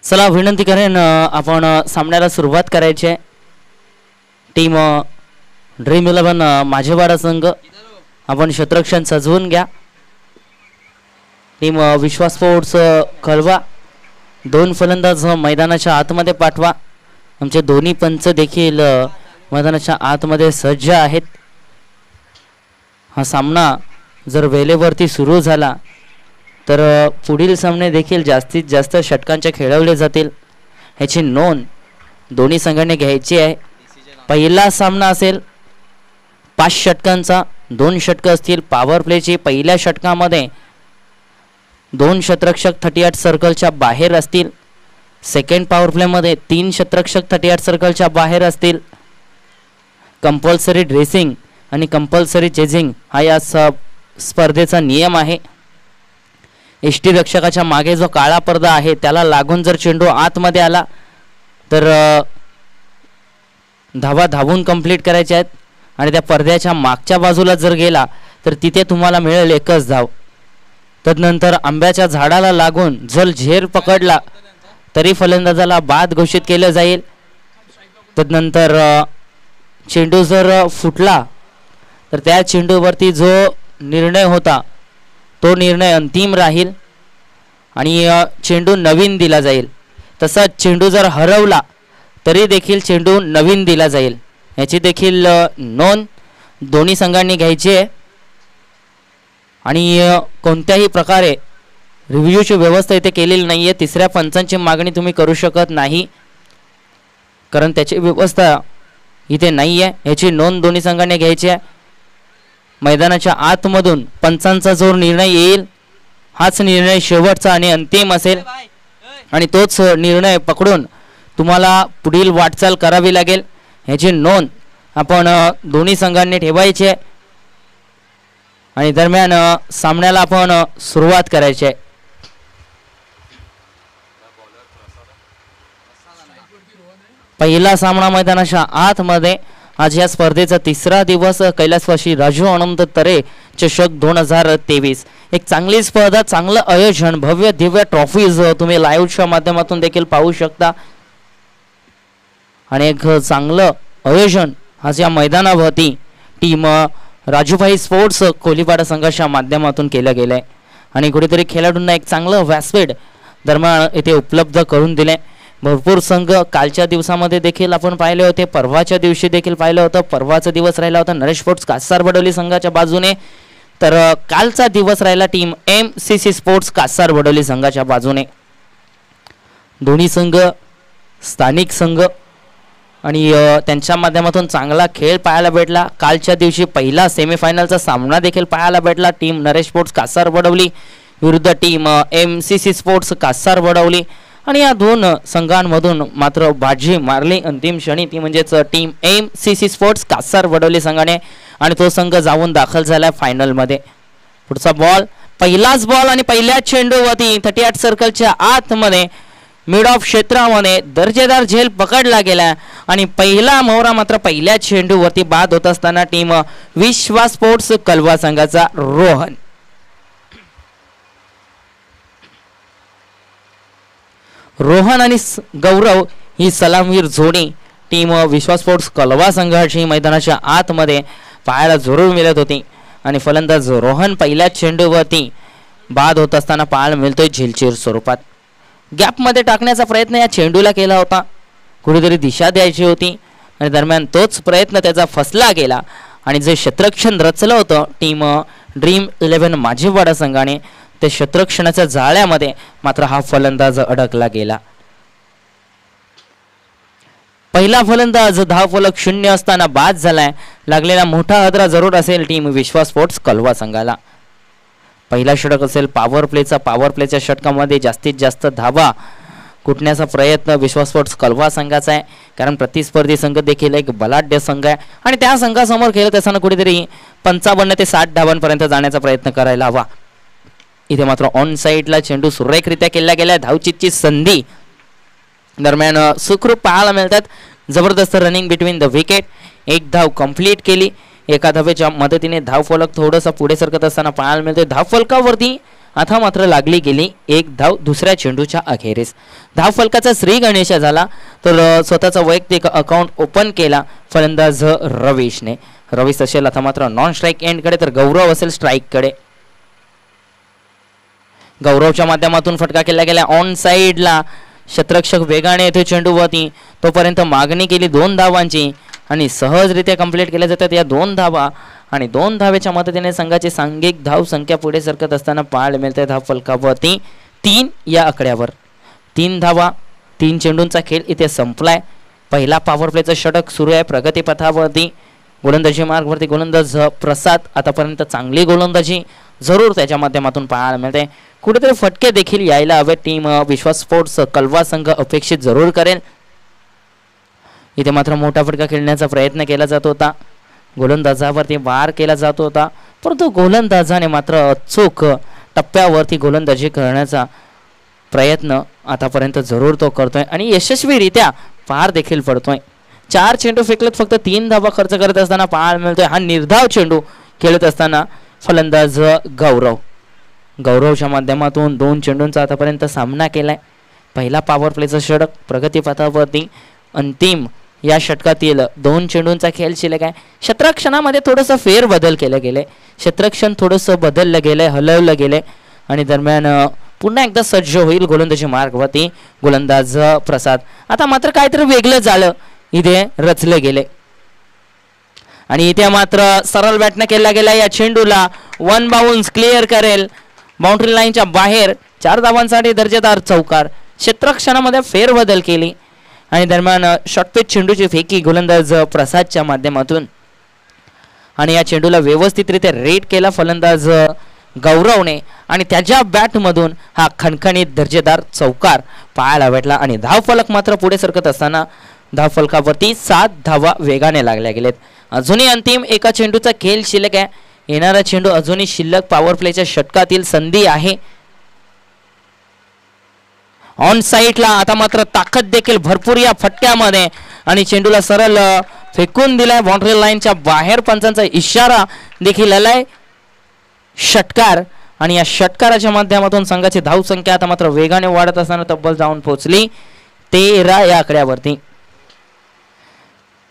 चला विनंती करेन आपण सामन्याला सुरुवात करायची आहे। टीम ड्रीम 11 माझेवाडा संघ आपण क्षेत्ररक्षण सजवून घ्या। टीम विश्वास स्पोर्ट्स कळवा दोन फलंदाज मैदानाच्या आतमध्ये पाठवा। आमचे दोन्ही पंच देखील मैदानाच्या आतमध्ये सज्ज आहेत। हा सामना जर वेळेवरती सुरू झाला तर पुढील सामने देखील जास्तीत जास्त षटकांचे खेळवले जातील ह्याची नोंद दोन्ही संघांनी घ्यायची आहे। पहिला सामना असेल 5 षटकांचा, 2 षटक असतील पॉवर प्लेची। पहिल्या षटकामध्ये 2 क्षेत्ररक्षक 38 सर्कलच्या बाहेर असतील। सेकंड पॉवर प्ले मध्ये 3 क्षेत्ररक्षक 38 सर्कलच्या बाहेर असतील। कंपल्सरी ड्रेसिंग आणि कंपल्सरी चेजिंग हा या स्पर्धेचा नियम आहे। एष्टी रक्षकाच्या मागे जो काळा पडदा आहे त्याला लागून जर चेंडू आतमध्ये आला तर धावा धावून कंप्लीट करायच्या आहेत आणि त्या पडद्याच्या मागच्या बाजूला जर गेला तर तिथे तुम्हाला मिळेल एकच धाव। तदनंतर आंब्याच्या झाडाला लागून जर झेल पकडला तरी फलंदाजाला बाद घोषित केलं जाईल। तदनंतर चेंडू जर फुटला तर त्या चेंडूवरती जो निर्णय होता तो निर्णय अंतिम राहील आणि चेंडू नवीन दिला जाईल। तसंच चेंडू जर हरवला तरी देखील चेंडू नवीन दिला जाईल। याची देखील नोंद दोन्ही संघांनी घ्यायची आहे आणि कोणत्याही प्रकारे रिव्ह्यूची व्यवस्था इथे केलेली नाही आहे। तिसऱ्या पंचांची मागणी तुम्ही करू शकत नाही कारण त्याची व्यवस्था इथे नाही आहे। याची नोंद दोन्ही संघांनी घ्यायची आहे। मैदानाच्या आतमधून पंचांचा जो निर्णय येईल हाच निर्णय शेवटचा आणि अंतिम असेल आणि तोच निर्णय पकडून तुम्हाला पुढील वाटचाल करावी लागेल। ह्याची नोंद आपण दोन्ही संघांनी ठेवायची आहे आणि दरम्यान सामन्याला आपण सुरुवात करायची आहे। पहिला सामना मैदानाच्या आतमध्ये आज या स्पर्धेचा तिसरा दिवस कैलासवासी राजू अनंत तरे चषक 2023। एक चांगली स्पर्धा, चांगलं आयोजन, भव्य दिव्य ट्रॉफीज तुम्ही लाईव्हच्या माध्यमातून देखील पाहू शकता आणि एक चांगलं आयोजन आज या मैदानावरती टीम राजूभाई स्पोर्ट्स कोलीपाडा संघाच्या माध्यमातून केलं गेलंय आणि कुठेतरी खेळाडूंना एक चांगलं व्यासपीठ दरम्यान इथे उपलब्ध करून दिले। भरपूर संघ कालच्या दिवसामध्ये देखील आपण पाहिले होते, परवाच्या दिवशी देखील पाहिलं होतं। परवाचा दिवस राहिला होता नरेश स्पोर्ट्स कासार बडोली संघाच्या बाजूने, तर कालचा दिवस राहिला team MCC sports Kasar Badoli संघाच्या बाजूने। दोन्ही संघ स्थानिक संघ आणि त्यांच्या माध्यमातून चांगला खेळ पाहायला भेटला। कालच्या दिवशी पहिला सेमीफायनलचा सामना देखील पाहायला भेटला। टीम नरेश स्पोर्ट्स कासार बडोली विरुद्ध team MCC sports Kasar Badoli आणि या दोन संघांमधून मात्र बाजी मारली अंतिम क्षणी ती म्हणजेच team MCC sports Kasar Badoli संघाने आणि तो संघ जाऊन दाखल झाला फायनल मध्ये। पुढचा बॉल, पहिलाच बॉल आणि पहिल्या चेंडूवरती 38 सर्कलच्या आतमध्ये मिड ऑफ क्षेत्रामध्ये दर्जेदार झेल पकडला गेला आणि पहिला मोहरा मात्र पहिल्या चेंडूवरती बाद होत असताना टीम विश्वास स्पोर्ट्स कलवा संघाचा रोहन आणि गौरव ही सलामवीर जोडी टीम विश्वास स्पोर्ट्स कलवा संघाची मैदानाच्या आतमध्ये पाहायला जरूर मिळत होती आणि फलंदाज रोहन पहिल्या चेंडूवरती बाद होत असताना पाहायला मिळतोय झिलचिर स्वरूपात। गॅपमध्ये टाकण्याचा प्रयत्न या चेंडूला केला होता, कुठेतरी दिशा द्यायची होती आणि दरम्यान तोच प्रयत्न त्याचा फसला गेला आणि जे क्षेत्ररक्षण रचलं होतं टीम ड्रीम 11 माझेवाडा संघाने ते क्षेत्ररक्षणाच्या जाळ्यामध्ये मात्र हा फलंदाज अडकला गेला। पहिला फलंदाज धावफलक 0 असताना बाद झालाय। लागलेला मोठा हादरा जरूर असेल टीम विश्वास स्पोर्ट्स कलवा संघाला। पहिला षटक असेल पॉवर प्लेचा, पॉवर प्लेच्या षटकामध्ये जास्तीत जास्त धावा कुटण्याचा प्रयत्न विश्वास स्पोर्ट्स कलवा संघाचा आहे कारण प्रतिस्पर्धी संघ देखील एक बलाढ्य संघ आहे आणि त्या संघासमोर खेळत असताना कुठेतरी 55 ते 60 धावांपर्यंत जाण्याचा प्रयत्न करायला हवा। इथे मात्र ऑन साइडला चेंडू सुरेखरित्या केला गेला, धावचीतची संधी दरम्यान सुखरूप पाहायला मिळतात। जबरदस्त रनिंग बिटवीन द विकेट, एक धाव कंप्लीट केली। एका धावेच्या मदतीने धावफलक थोडंसं पुढे सरकत असताना पाहायला मिळते। धावफलकावरती आता मात्र लागली गेली एक धाव दुसऱ्या चेंडूच्या अखेरीस. धाव फलकाचा श्री गणेश झाला तर स्वतःचा वैयक्तिक अकाउंट ओपन केला फलंदाज रवीशने. रवीश असेल आता मात्र नॉन स्ट्राईक एंडकडे तर गौरव असेल स्ट्राईककडे. गौरवच्या माध्यमातून फटका केला गेला ऑन साईडला. क्षेत्ररक्षक वेगाने येथे चेंडूवरती तोपर्यंत मागणी केली 2 धावांची आणि सहजरित्या कंप्लीट केल्या जातात या 2 धावा आणि 2 धावेच्या मदतीने संघाची सांघिक धाव संख्या पुढे सरकत असताना पाहायला मिळते धाव फलकावरती 3 या आकड्यावर. 3 धावा 3 चेंडूंचा खेळ इथे संपलाय. पहिला पॉवर प्लेचं षटक सुरू आहे प्रगतीपथावरती. गोलंदाजी मार्गवरती गोलंदाज प्रसाद आतापर्यंत चांगली गोलंदाजी जरूर त्याच्या माध्यमातून पाहायला मिळते. कुठेतरी फटके देखील यायला हवे. टीम विश्वास स्पोर्ट्स कलवा संघ अपेक्षित जरूर करेल. इथे मात्र मोठा फटका खेळण्याचा प्रयत्न केला जात होता. गोलंदाजावरती वार केला जात होता परंतु गोलंदाजाने मात्र अचूक टप्प्यावरती गोलंदाजी करण्याचा प्रयत्न आतापर्यंत जरूर तो करतोय आणि यशस्वीरित्या पार देखील पडतोय. 4 चेंडू फेकलेत फक्त 3 धावा खर्च करत असताना पाहायला मिळतोय हा निर्धाव चेंडू खेळत असताना फलंदाज गौरवच्या माध्यमातून 2 चेंडूंचा आतापर्यंत सामना केलाय. पहिला पॉवर प्लेचा षटक प्रगतीपथावरती अंतिम या षटकातील 2 चेंडूंचा खेळ शिल्लक आहे. क्षेत्ररक्षणामध्ये थोडंसं फेरबदल केलं गेले. क्षेत्ररक्षण थोडंसं बदललं गेलंय हलवलं गेलंय आणि दरम्यान पुन्हा एकदा सज्ज होईल गोलंदाजी मार्गवरती गोलंदाज प्रसाद. आता मात्र काहीतरी वेगळं झालं इथे रचले गेले आणि इथे मात्र सरळ बॅटने केला गेला या चेंडूला 1 बाउन्स क्लिअर करेल बाउंड्री लाईनच्या बाहेर. 4 धावांसाठी दर्जेदार चौकार. क्षेत्ररक्षणामध्ये फेरबदल केली आणि दरम्यान शॉर्टपिच चेंडूची फेकी गोलंदाज प्रसादच्या माध्यमातून आणि या चेंडूला व्यवस्थितरित्या रेट केला फलंदाज गौरवने आणि त्याच्या बॅटमधून हा खणखणीत दर्जेदार चौकार पाहायला भेटला आणि धावफलक मात्र पुढे सरकत असताना धावफलकावरती 7 धावा वेगाने लागल्या गेलेत. अजूनही अंतिम एका चेंडूचा खेळ शिल्लक आहे. येणारा चेंडू अजूनही शिल्लक पॉवर प्लेच्या षटकातील संधी आहे. ऑन साईडला आता मात्र ताकद देखील भरपूर या फटक्यामध्ये आणि चेंडूला सरळ फेकून दिलाय बाउंड्री लाईनच्या बाहेर. पंचांचा इशारा देखील आलाय. षटकार आणि या षटकाराच्या माध्यमातून संघाची धावसंख्या आता मात्र वेगाने वाढत असताना तब्बल जाऊन पोहोचली 13 या आकड्यावरती.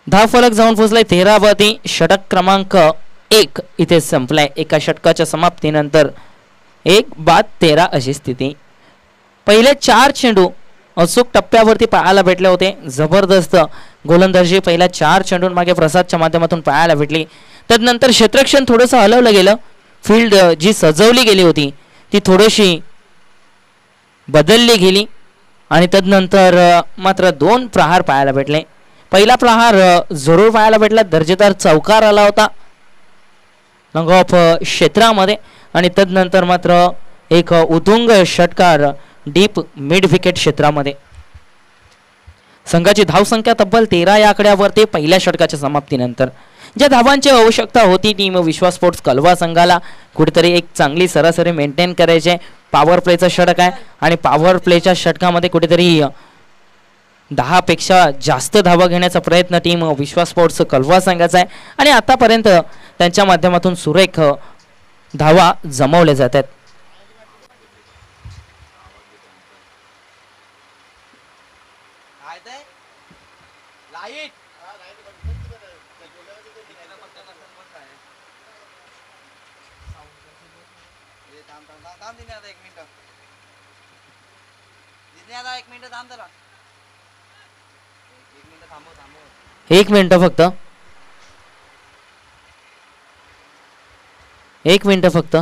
धावफलक जाऊन पोहोचलाय 13 वरती. षटक क्रमांक 1 इथे संपलाय. एका षटकाच्या समाप्तीनंतर 1-13 अशी स्थिती. पहिले 4 चेंडू अचूक टप्प्यावरती पाहायला भेटले होते. जबरदस्त गोलंदाजी पहिल्या 4 चेंडूंमागे प्रसादच्या माध्यमातून पाहायला भेटली. त्यानंतर क्षेत्ररक्षण थोडंसं हलवलं गेलं. फील्ड जी सजवली गेली होती ती थोडीशी बदलली गेली आणि तदनंतर मात्र 2 प्रहार पाहायला भेटले. पहिला प्रहार जरूर पाहायला भेटला. दर्जेदार चौकार आला होता लॉंग ऑफ क्षेत्रामध्ये आणि तदनंतर मात्र एक उतुंग षटकार डीप मिड विकेट क्षेत्रामध्ये. संघाची धावसंख्या तब्बल 13 या आकड्यावरती पहिल्या षटकाच्या समाप्तीनंतर. ज्या धावांची आवश्यकता होती टीम विश्वास स्पोर्ट्स कलवा संघाला कुठेतरी एक चांगली सरासरी मेंटेन करायचे. पॉवर प्लेचा षटक आहे आणि पॉवर प्लेच्या षटकामध्ये कुठेतरी 10 पेक्षा जास्त धावा घेण्याचा प्रयत्न टीम विश्वास स्पोर्ट्स कलवा संघाचा आहे आणि आतापर्यंत त्यांच्या माध्यमातून सुरेख धावा जमवल्या जातात. एक मिनिट फक्त. 1 मिनिट फक्त.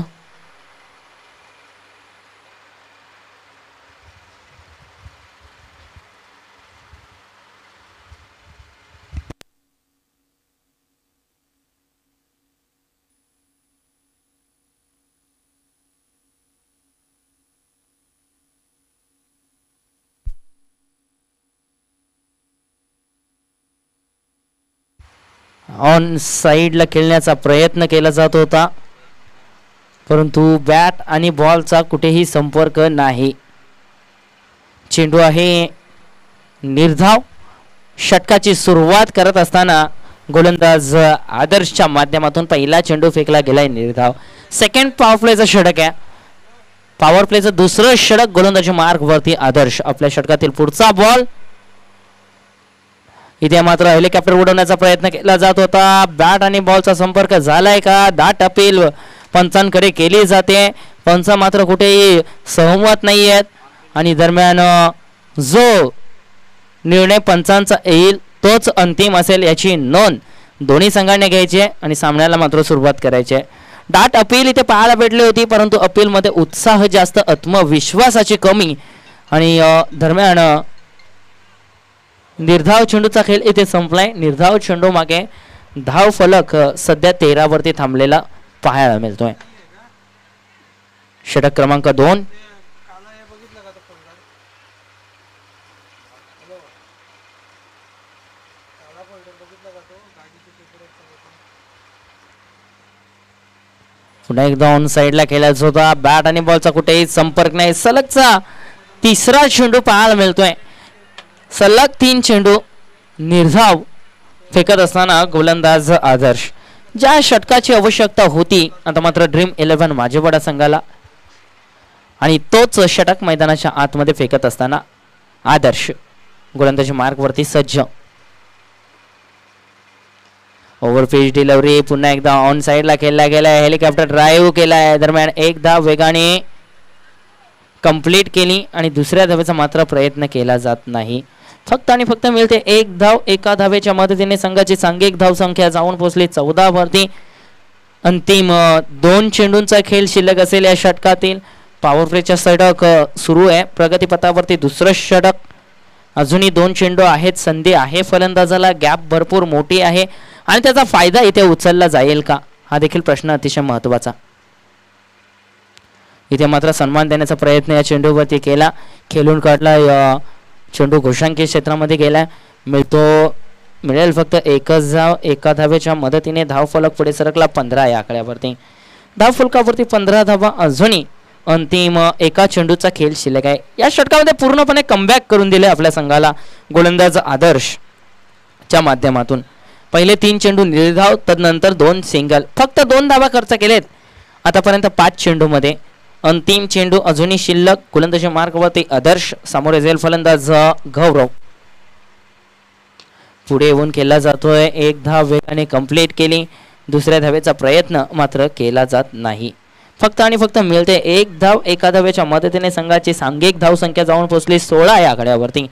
ऑन साईडला खेळण्याचा प्रयत्न केला जात होता परंतु बॅट आणि बॉलचा कुठेही संपर्क नाही. चेंडू आहे निर्धाव. षटकाची सुरुवात करत असताना गोलंदाज आदर्शच्या माध्यमातून पहिला चेंडू फेकला गेलाय निर्धाव. सेकंड पॉवर प्लेचा षटक आहे. पॉवर प्लेचं दुसरं षटक गोलंदाजी मार्ग वरती आदर्श. आपल्या षटकातील पुढचा बॉल. इथे मात्र हेलिकॉप्टर उडवण्याचा प्रयत्न केला जात होता. बॅट आणि बॉलचा संपर्क झालाय का? दाट अपील पंचांकडे केली जाते. पंच मात्र कुठेही सहमत नाही आहेत आणि दरम्यान जो निर्णय पंचांचा येईल तोच अंतिम असेल याची नोंद दोन्ही संघांनी घ्यायची आणि सामन्याला मात्र सुरुवात करायची आहे. दाट अपील इथे पाहायला भेटली होती, परंतु अपील मध्ये उत्साह जास्त, आत्मविश्वासाची कमी आणि दरम्यान निर्धाव चेंडूचा खेळ इथे संपलाय. निर्धाव चेंडू मागे धाव फलक सध्या 13 वरती थांबलेला पाहायला मिळतोय. षटक क्रमांक 2. पुन्हा एकदा ऑन साइडला खेळायचा होता. बॅट आणि बॉलचा कुठेही संपर्क नाही. सलगचा तिसरा चेंडू पाहायला मिळतोय. सलग 3 चेंडू निर्धाव फेकत असताना गोलंदाज आदर्श. ज्या षटकाची आवश्यकता होती आता मात्र ड्रीम 11 माझेवाडा संघाला आणि तोच षटक मैदानाच्या आतमध्ये फेकत असताना आदर्श गोलंदाजी मार्ग वरती सज्ज. ओव्हरपिच डिलिव्हरी पुन्हा एकदा ऑन साइडला खेळला गेलाय. हेलिकॉप्टर ड्राईव्ह केलाय. दरम्यान एक धाव वेगाने कंप्लीट केली आणि दुसऱ्या धावेचा मात्र प्रयत्न केला जात नाही. फक्त आणि फक्त मिळते एक धाव. एका धावेच्या मदतीने संघाची सांघिक धाव संख्या जाऊन पोहोचली 14 वरती. अंतिम 2 चेंडूंचा खेळ शिल्लक असेल या षटकातील. पॉवर प्लेच्या षटक सुरू आहे. प्रगतीपथावरती दुसरं षटक. अजूनही 2 चेंडू आहेत. संधी आहे फलंदाजाला. गॅप भरपूर मोठी आहे आणि त्याचा फायदा इथे उचलला जाईल का हा देखील प्रश्न अतिशय महत्वाचा. इथे मात्र सन्मान देण्याचा प्रयत्न या चेंडूवरती केला. खेळून काढला. चेंडू घोषांकित क्षेत्रामध्ये गेला. मिळेल फक्त एकच धाव. एका धावेच्या मदतीने धाव फलक पुढे सरकला 15 या आकड्यावरती. धाव फलकावरती 15 धावा. अजूनही अंतिम एका चेंडूचा खेळ शिल्लक आहे. या षटकामध्ये पूर्णपणे कमबॅक करून दिले आपल्या संघाला गोलंदाज आदर्श च्या माध्यमातून. पहिले 3 चेंडू निर्धाव, तदनंतर 2 सिंगल. फक्त 2 धावा खर्च केलेत आतापर्यंत 5 चेंडूमध्ये. अंतिम चेंडू अजूनही शिल्लक. गोलंदाजी मार्गावरती आदर्श. समोर जाईल फलंदाज गौरव. पुढे येऊन केला जातोय. एक धाव वेगाने कंप्लीट केली. दुसऱ्या धावेचा प्रयत्न मात्र केला जात नाही. फक्त आणि फक्त मिळते एक धाव. एका धावेच्या मदतीने संघाची सांघिक धाव संख्या जाऊन पोहोचली 16 या आकड्यावरती.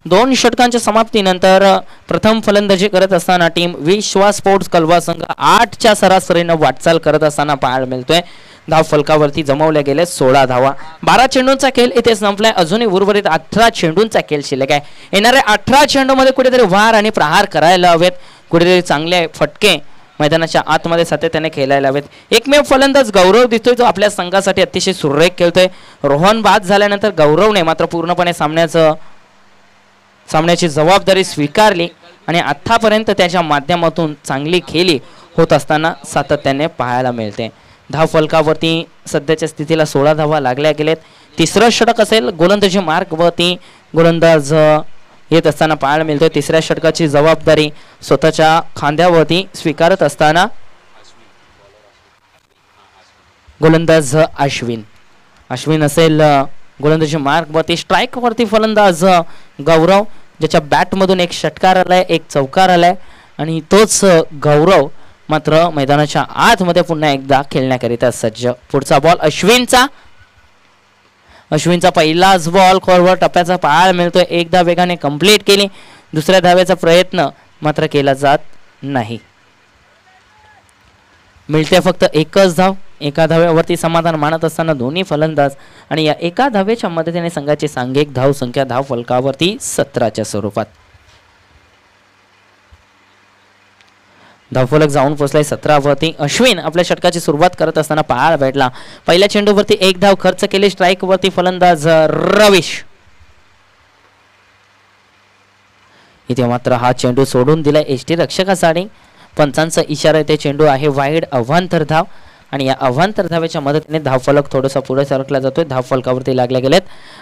2 षटकांच्या समाप्तीनंतर प्रथम फलंदाजी करत असताना टीम विश्वास स्पोर्ट्स कलवा संघ 8च्या सरासरीने वाटचाल करत असताना पाहायला मिळतोय. धाव फलकावरती जमवल्या गेले 16 धावा. 12 चेंडूंचा खेळ इथे संपलाय. अजूनही उर्वरित 18 चेंडूंचा खेळ शिल्लक आहे. येणाऱ्या 18 चेंडूमध्ये कुठेतरी वार आणि प्रहार करायला हवेत. कुठेतरी चांगले फटके मैदानाच्या आतमध्ये सातत्याने खेळायला हवेत. एकमेव फलंदाज गौरव दिसतोय जो आपल्या संघासाठी अतिशय सुरेख खेळतोय. रोहन बाद झाल्यानंतर गौरवने मात्र पूर्णपणे सामन्याची जबाबदारी स्वीकारली आणि आतापर्यंत त्याच्या माध्यमातून चांगली खेळी होत असताना सातत्याने पाहायला मिळते. धाव फलकावरती सध्याच्या स्थितीला 16 धावा लागल्या गेलेत. तिसरं षटक असेल. गोलंदाजी मार्गवरती गोलंदाज येत असताना पाहायला मिळतोय. तिसऱ्या षटकाची जबाबदारी स्वतःच्या खांद्यावरती स्वीकारत असताना गोलंदाज अश्विन असेल. गोलंदाजी मार्गवरती स्ट्राईकवरती फलंदाज गौरव, ज्याच्या बॅटमधून एक षटकार आलाय, एक चौकार आलाय आणि तोच गौरव मात्र मैदानाच्या आतमध्ये पुन्हा एकदा खेळण्याकरिता सज्ज. पुढचा बॉल अश्विनचा पहिलाच बॉल खोलवर टप्प्याचा पाहायला मिळतोय. एकदा वेगाने कंप्लीट केली. दुसऱ्या धावेचा प्रयत्न मात्र केला जात नाही. मिळते फक्त एकच धाव. एका धाव्यावरती समाधान मानत असताना दोन्ही फलंदाज आणि या एका धावेच्या मदतीने संघाची सांघिक धाव संख्या धाव फलकावरती 17च्या स्वरूपात. धावफलक जाऊन पोहोचलाय 17 वरती. अश्विन आपल्या षटकाची सुरुवात करत असताना पाहायला भेटला. पहिल्या चेंडूवरती एक धाव खर्च केली. स्ट्राईक वरती फलंदाज रवीश. इथे मात्र हा चेंडू सोडून दिलाय एसटी रक्षकासाठी. पंचांचा इशारा येथे चेंडू आहे वाईड. अवांतर धाव आणि या अवांतर धावेच्या मदतीने धावफलक थोडासा पुढे सरकला जातोय. धावफलकावरती लागल्या गेलेत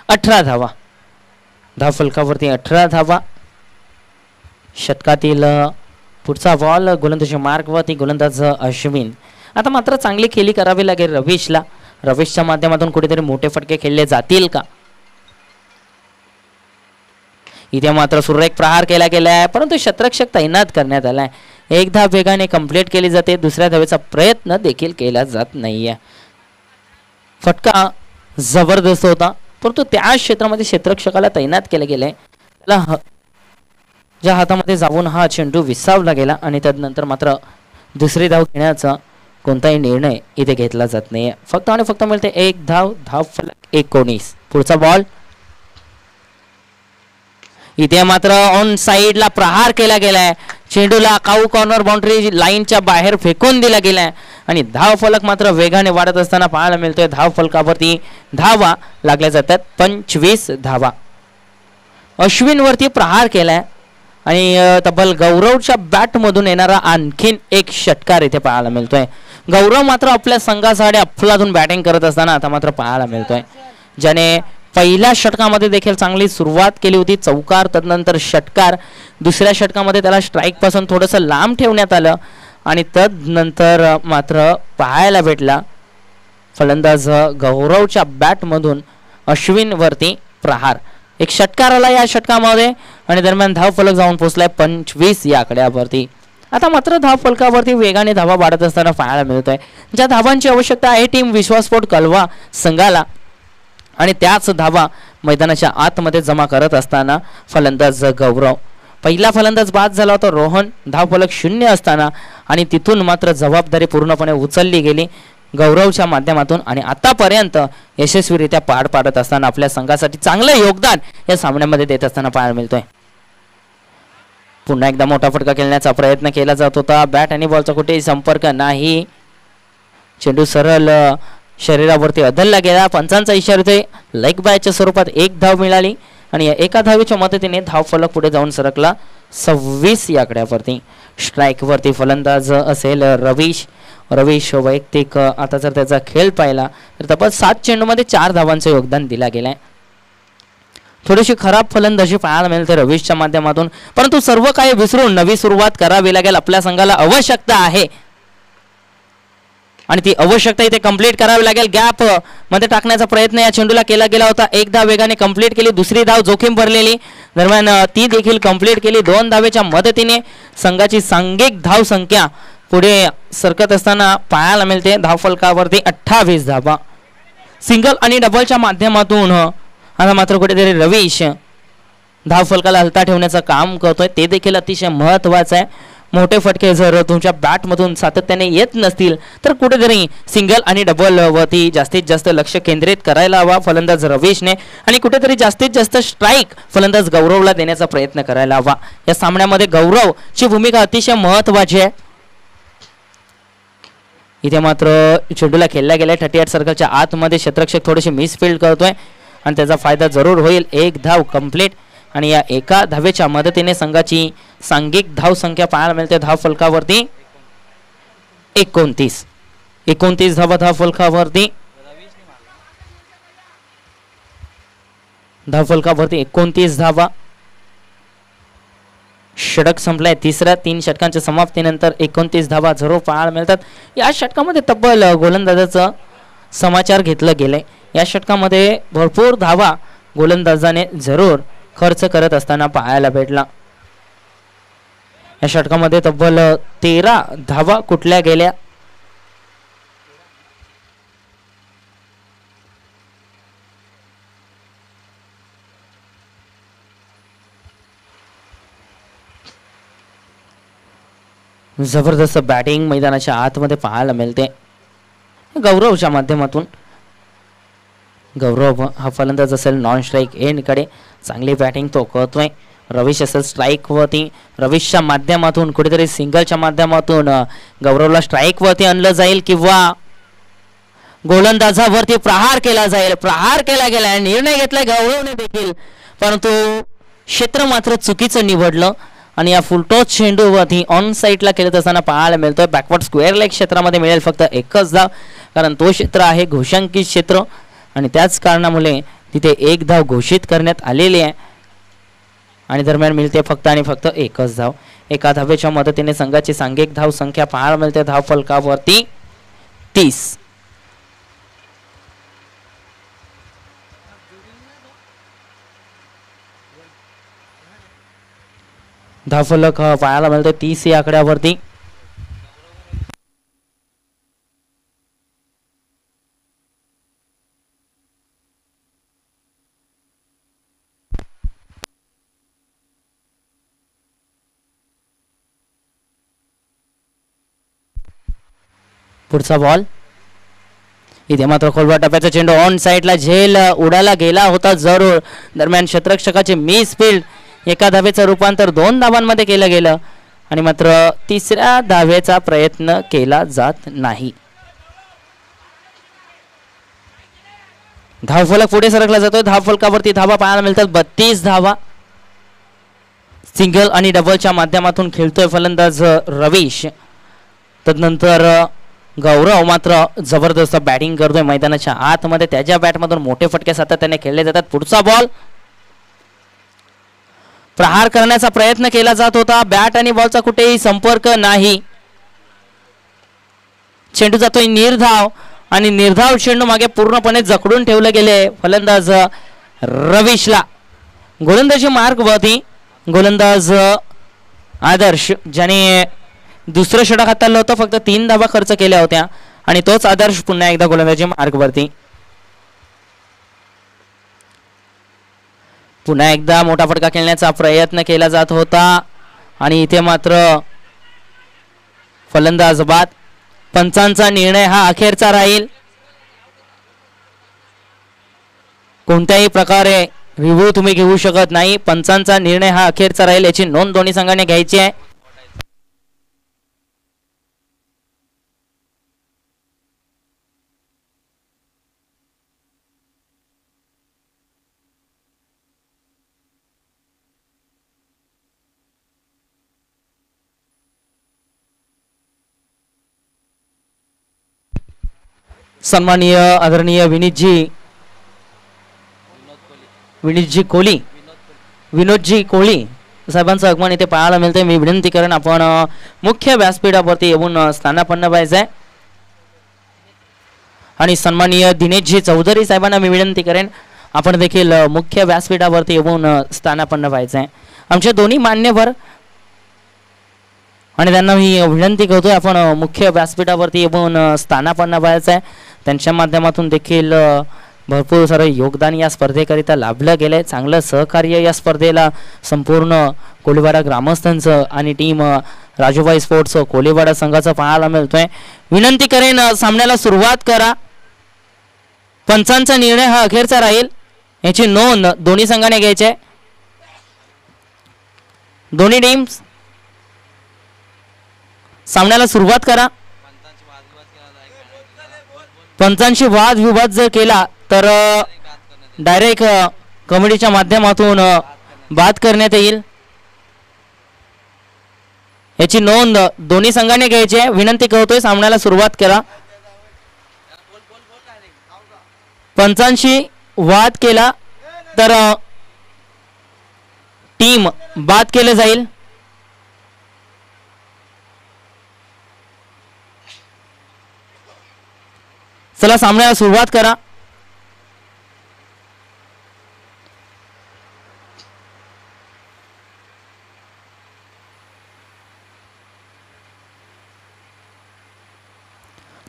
18 धावा. धावफलकावरती 18 धावा. षटकातील पुढचा बॉल गोलंदाजी मार्गवरती गोलंदाज अश्विन. आता मात्र चांगली खेळी करावी लागेल रवीशला. रवीशच्या माध्यमातून कुठेतरी मोठे फटके खेळले जातील का? इथे मात्र सुरेख प्रहार केला गेला आहे, परंतु शतरक्षक तैनात करण्यात आलाय. एक धाव वेगाने कंप्लीट केली जाते, दुसऱ्या धावेचा प्रयत्न देखील केला जात नाहीये. फटका जबरदस्त होता, परंतु त्या क्षेत्रामध्ये क्षेत्ररक्षकाला तैनात केले गेले. त्याला ज्या हातामध्ये जाऊन हा चेंडू विसावला गेला आणि त्यानंतर मात्र दुसरी धाव घेण्याचा कोणताही निर्णय इथे घेतला जात नाहीये. फक्त आणि फक्त मिळते एक धाव. धाव फलक 19. पुढचा बॉल. इथे मात्र ऑन साइडला प्रहार केला गेलाय. चेंडूला काऊ कॉर्नर बाउंड्री लाईनच्या बाहेर फेकून दिला गेलाय आणि धाव फलक मात्र वेगाने वाढत असताना पाहायला मिळतोय. धाव फलकावरती धावा लागल्या जातात. 25 धावा. अश्विन वरती प्रहार केलाय आणि तब्बल गौरवच्या बॅट मधून येणारा आणखीन एक षटकार इथे पाहायला मिळतोय. गौरव मात्र आपल्या संघासाठी अफलातून बॅटिंग करत असताना आता मात्र पाहायला मिळतोय, ज्याने पहिल्या षटकामध्ये देखील चांगली सुरुवात केली होती. चौकार, तदनंतर षटकार. दुसऱ्या षटकामध्ये त्याला स्ट्राईक पासून थोडंसं लांब ठेवण्यात आलं आणि तदनंतर मात्र पाहायला भेटला फलंदाज गौरवच्या बॅट मधून अश्विन वरती प्रहार. एक षटकार आला या षटकामध्ये आणि दरम्यान धाव फलक जाऊन पोहोचलाय 25 या आकड्यावरती. आता मात्र धाव फलकावरती वेगाने धावा वाढत असताना पाहायला मिळतोय. ज्या धावांची आवश्यकता आहे टीम विश्वासपोर्ट कलवा संघाला आणि त्याच धावा मैदानाच्या आतमध्ये जमा करत असताना फलंदाज गौरव. पहिला फलंदाज बाद झाला होता रोहन, धाव फलक 0 असताना आणि तिथून मात्र जबाबदारी पूर्णपणे उचलली गेली गौरवच्या माध्यमातून आणि आतापर्यंत यशस्वीरित्या पार पाडत असताना आपल्या संघासाठी चांगलं योगदान या सामन्यामध्ये देत असताना पाहायला मिळतोय. पुन्हा एकदा मोठा फटका खेळण्याचा प्रयत्न केला जात होता. बॅट आणि बॉलचा कुठेही संपर्क नाही. चेंडू सरळ शरीरावरती अदलला गेला. पंचांचा इशारा होते. लेग बायच्या स्वरूपात एक धाव मिळाली आणि या एका धावेच्या मदतीने धाव फलक पुढे जाऊन सरकला 26 या आकड्यावरती. स्ट्राईक वरती फलंदाज असेल रवीश. रवीश वैयक्तिक आता जर त्याचा खेळ पाहिला तर तब्बल 7 चेंडूमध्ये 4 धावांचं योगदान दिला गेलाय. थोडीशी खराब फलंदाजी पाहायला मिळते रवीशच्या माध्यमातून, परंतु सर्व काही विसरून नवी सुरुवात करावी लागेल. आपल्या संघाला आवश्यकता आहे आणि ती आवश्यकता इथे कंप्लीट करावी लागेल. गॅप मध्ये टाकण्याचा प्रयत्न या चेंडूला केला गेला होता. एक धाव वेगाने कंप्लीट केली. दुसरी धाव जोखीम भरलेली दरम्यान ती देखील कंप्लीट केली. 2 धावेच्या मदतीने संघाची सांघिक धाव संख्या पुढे सरकत असताना पाहायला मिळते. धाव फलकावरती 28 धावा. सिंगल आणि डबलच्या माध्यमातून आता मात्र कुठेतरी रवीश धाव फलकाला हलता ठेवण्याचं काम करतोय. ते देखील अतिशय महत्वाचं आहे. मोठे फटके जर तुमच्या बॅटमधून सातत्याने येत नसतील तर कुठेतरी सिंगल आणि डबल वरती जास्तीत जास्त लक्ष केंद्रित करायला हवा फलंदाज रवीशने आणि कुठेतरी जास्तीत जास्त स्ट्राईक फलंदाज गौरवला देण्याचा प्रयत्न करायला हवा. या सामन्यामध्ये गौरवची भूमिका अतिशय महत्वाची आहे. इथे मात्र चेंडूला खेळला गेलाय 38 सर्कलच्या आतमध्ये. क्षेत्ररक्षक थोडेसे मिसफिल्ड करतोय आणि त्याचा फायदा जरूर होईल. एक धाव कंप्लीट आणि या एका धावेच्या मदतीने संघाची सांघिक धाव संख्या पाहायला मिळते धाव फलकावरती 29 धावा. धाव फलकावरती 29 धावा. षटक संपलाय. तिसऱ्या 3 षटकांच्या समाप्तीनंतर 29 धावा जरूर पाहायला मिळतात. या षटकामध्ये तब्बल गोलंदाजाचं समाचार घेतलं गेलंय. या षटकामध्ये भरपूर धावा गोलंदाजाने जरूर खर्च करत असताना पाहायला भेटला. या षटकामध्ये तब्बल 13 धावा कुठल्या गेल्या. जबरदस्त बॅटिंग मैदानाच्या आतमध्ये पाहायला मिळते गौरवच्या माध्यमातून. गौरव हा फलंदाज असेल नॉन स्ट्राईक एंडकडे चांगली बॅटिंग तो करतोय. रवीश असेल स्ट्राईक वरती. रवीशच्या माध्यमातून कुठेतरी सिंगलच्या माध्यमातून गौरवला स्ट्राईक वरती आणलं जाईल किंवा गोलंदाजावरती प्रहार केला जाईल. प्रहार केला गेला. निर्णय घेतलाय गौरवने देखील, परंतु क्षेत्र मात्र चुकीचं निवडलं आणि या फुलटॉस चेंडूवरती ऑन साईडला खेळत असताना पाहायला मिळतोय. बॅकवर्ड स्क्वेअर लेग क्षेत्रामध्ये मिळेल फक्त एकच धाव, कारण तो क्षेत्र आहे घोषांकित क्षेत्र आणि त्याच कारणामुळे तिथे एक धाव घोषित करण्यात आलेली आहे आणि दरम्यान मिळते फक्त आणि फक्त एकच धाव. एका धावेच्या मदतीने संघाची सांघिक धाव संख्या पाहायला मिळते धाव फलकावरती 30. धावफलक पाहायला मिळतोय 30 या आकड्यावरती. पुढचा बॉल इथे मात्र खोलवर टप्प्याचा चेंडू ऑन साइडला झेल उडाला गेला होता जरूर. दरम्यान क्षेत्ररक्षकाचे मिस फील्ड एका धावेचं रूपांतर 2 धावांमध्ये केलं गेलं आणि मात्र तिसऱ्या धावेचा प्रयत्न केला जात नाही. धावफलक पुढे सरकला जातोय. धावफलकावरती धावा पाहायला मिळतात 32 धावा. सिंगल आणि डबलच्या माध्यमातून खेळतोय फलंदाज रवीश. तदनंतर गौरव मात्र जबरदस्त बॅटिंग करतोय मैदानाच्या आतमध्ये. त्याच्या बॅटमधून मोठे फटके सातत्याने खेळले जातात. पुढचा बॉल प्रहार करण्याचा प्रयत्न केला जात होता. बॅट आणि बॉलचा कुठेही संपर्क नाही. चेंडू जातोय निर्धाव आणि निर्धाव चेंडू मागे पूर्णपणे जखडून ठेवले गेले फलंदाज रवीशला. गोलंदाजी मार्ग वरती गोलंदाज आदर्श ज्याने दुसरं षटक हाताळलं होतं. फक्त 3 धावा खर्च केल्या होत्या आणि तोच आदर्श पुन्हा एकदा गोलंदाजी मार्गवरती. पुन्हा एकदा मोठा फटका खेळण्याचा प्रयत्न केला जात होता आणि इथे मात्र फलंदाज बाद. पंचांचा निर्णय हा अखेरचा राहील. कोणत्याही प्रकारे रिव्ह्यू तुम्ही घेऊ शकत नाही. पंचांचा निर्णय हा अखेरचा राहील याची नोंद दोन्ही संघाने घ्यायची आहे. सन्माननीय आदरणीय विनीतजी कोहली साहेबांचं आगमन इथे पाहायला मिळते. मी विनंती करेन आपण मुख्य व्यासपीठावरती येऊन स्थानापन्न व्हायचंय आणि सन्माननीय दिनेशजी चौधरी साहेबांना मी विनंती करेन आपण देखील मुख्य व्यासपीठावरती येऊन स्थानापन्न व्हायचंय. आमचे दोन्ही मान्यवर आणि त्यांना मी विनंती करतोय आपण मुख्य व्यासपीठावरती येऊन स्थानापन्न व्हायचंय. त्यांच्या माध्यमातून देखील भरपूर सारं योगदान या स्पर्धेकरिता लाभलं गेलंय. चांगलं सहकार्य या स्पर्धेला संपूर्ण कोलीवाडा ग्रामस्थांचं आणि टीम राजूभाई स्पोर्ट्स कोलीवाडा संघाचं पाहायला मिळतोय. विनंती करेन सामन्याला सुरुवात करा. पंचांचा निर्णय हा अखेरचा राहील याची नोंद दोन्ही संघाने घ्यायची आहे. दोन्ही टीम्स सामन्याला सुरुवात करा. पंचांशी वाद विवाद जर केला तर डायरेक्ट कमिटीच्या माध्यमातून बाद करण्यात येईल याची नोंद दोन्ही संघाने घ्यायची आहे. विनंती करतोय सामन्याला सुरुवात करा. पंचांशी वाद केला तर टीम बाद केले जाईल. चला सामन्याला सुरुवात करा.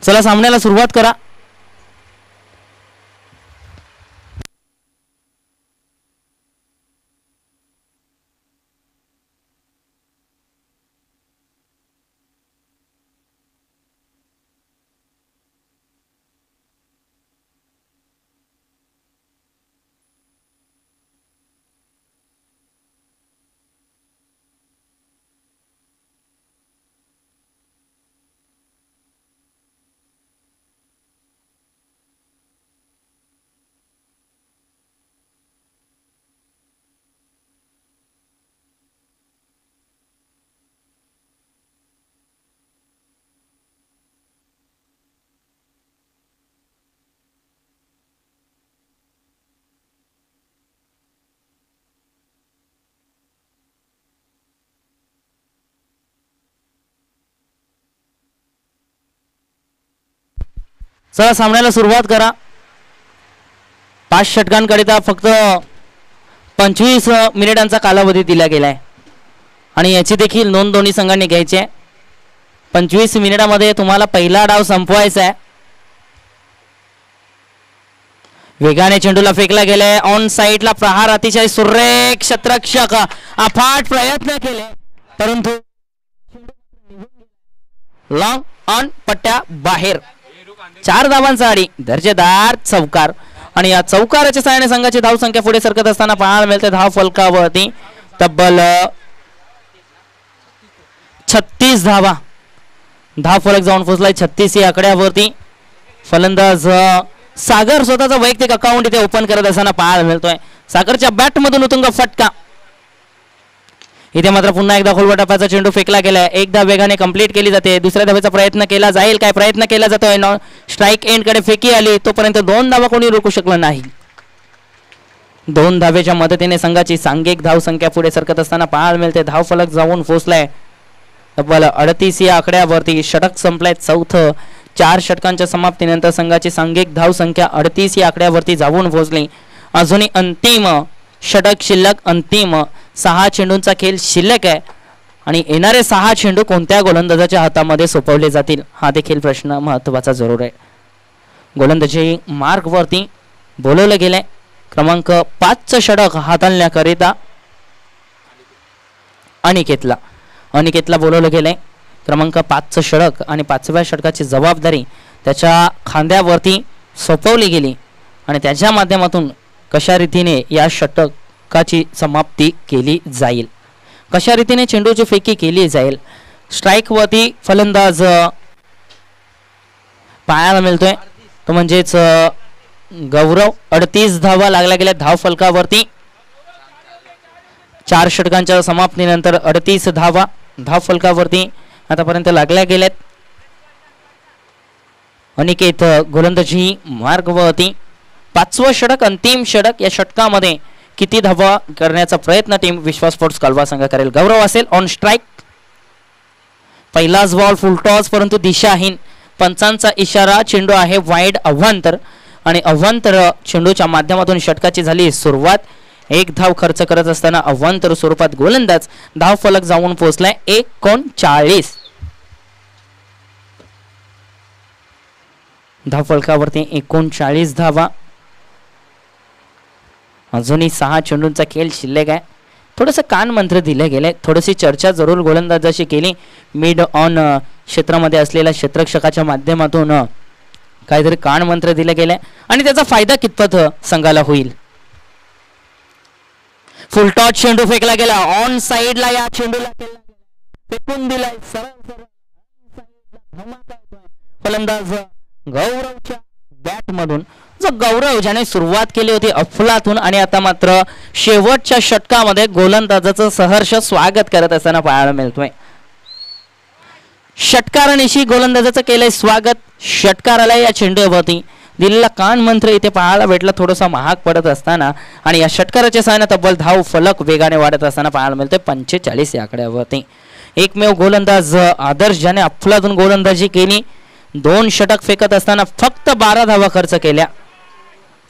चला सामन्याला सुरुवात करा. चला सामन्याला सुरुवात करा. 5 षटकांकरिता फक्त 25 मिनिटांचा कालावधी दिला गेलाय. आणि याची देखील नोंद दोन्ही संघांनी घ्यायची आहे. 25 मिनिटामध्ये तुम्हाला पहिला डाव संपवायचा आहे. वेगाने चेंडूला फेकला गेलाय. ऑन साइडला प्रहार, अतिशय सुरेख क्षेत्ररक्षक अफाट प्रयत्न केले परंतु लॉंग ऑन पट्ट्या बाहेर. 4 धावांचा आडी, दर्जेदार चौकार आणि या चौकाराच्या सहाय्याने संघाची धावसंख्या पुढे सरकत असताना पाहायला मिळते धाव फलकावरती तब्बल 36 धावा. धाव फलक जाऊन पोहोचलाय 36 या आकड्यावरती. फलंदाज सागर स्वतःचा वैयक्तिक अकाउंट इथे ओपन करत असताना पाहायला मिळतोय. सागरच्या बॅट मधून उतुंग फटका. इथे मात्र पुन्हा एकदा खोलवर टप्प्याचा चेंडू फेकला गेलाय. एकदा वेगाने कंप्लीट केली जाते. दुसऱ्या धावेचा प्रयत्न केला जाईल काय? प्रयत्न केला जातोय. स्ट्राईक एंड कडे फेकी आली तोपर्यंत 2 धावा कोणी रोखू शकलं नाही. 2 धावेच्या मदतीने संघाची सांघिक धावसंख्या पुढे सरकत असताना पाहायला मिळते. धाव फलक जाऊन पोहोचलाय तब्बल 38 या आकड्यावरती. षटक संपलाय चौथं. 4 षटकांच्या समाप्तीनंतर संघाची सांघिक धावसंख्या 38 या आकड्यावरती जाऊन पोहोचली. अजूनही अंतिम षटक शिल्लक. अंतिम 6 चेंडूंचा खेळ शिल्लक आहे आणि येणारे 6 चेंडू कोणत्या गोलंदाजाच्या हातामध्ये सोपवले जातील हा देखील प्रश्न महत्त्वाचा जरूर आहे. गोलंदाजी मार्कवरती बोलवलं गेलंय. क्रमांक 5चं षटक हाताळण्याकरिता अनिकेतला बोलवलं गेलंय. क्रमांक 5चं षटक आणि 5व्या षटकाची जबाबदारी त्याच्या खांद्यावरती सोपवली गेली आणि त्याच्या माध्यमातून कशा रीतीने या षटकाची समाप्ती केली जाईल, कशा रीतीने चेंडूची फेकी केली जाईल. स्ट्राईक वरती फलंदाज पाहायला मिळतोय तो म्हणजेच गौरव. 38 धावा लागल्या गेल्या धाव फलकावरती. 4 षटकांच्या समाप्तीनंतर 38 धावा धाव फलकावरती आतापर्यंत लागल्या गेल्यात. अनिकेत गोलंदाजी मार्गवरती. 5वं षटक अंतिम षटक. या षटकामध्ये किती धावा करण्याचा प्रयत्न टीम विश्वास स्पोर्ट्स कलवा संघ करेल. गौरव असेल ऑन स्ट्राईक. पहिलाच बॉल फुल टॉस परंतु दिशाहीन. पंचांचा इशारा. चेंडू आहे वाईड अव्वांतर आणि अव्वांतर चेंडूच्या माध्यमातून षटकाची झाली सुरुवात. 1 धाव खर्च करत असताना अव्वांतर स्वरूपात गोलंदाज. धाव फलक जाऊन पोहोचलाय 39. धाव फलकावरती 39 धावा. अजूनही 6 चेंडूंचा खेळ शिल्लक आहे. थोडंसं कान मंत्र दिले गेले. थोडीशी चर्चा जरूर गोलंदाजाशी केली. मिड ऑन क्षेत्रामध्ये असलेल्या क्षेत्ररक्षकाच्या माध्यमातून काहीतरी कान मंत्र दिले गेले आणि त्याचा फायदा कितपत संघाला होईल. फुल टॉस चेंडू फेकला गेला. ऑन साइडला या चेंडूला फेकून दिलाय. फलंदाज गौरवच्या बॅट मधून. जो गौरव ज्याने सुरुवात केली होती अफलातून आणि आता मात्र शेवटच्या षटकामध्ये गोलंदाजाचं सहर्ष स्वागत करत असताना पाहायला मिळतोय. षटकारानिशी गोलंदाजाचं केलंय स्वागत. षटकाराला या चेंडूवरती दिलेला कान मंत्र इथे पाहायला भेटला. थोडासा महाग पडत असताना आणि या षटकाराच्या सहाय्याने तब्बल धाव फलक वेगाने वाढत असताना पाहायला मिळतोय 45 या आकड्यावरती. एकमेव गोलंदाज आदर्श ज्याने अफलातून गोलंदाजी केली. 2 षटक फेकत असताना फक्त 12 धावा खर्च केल्या.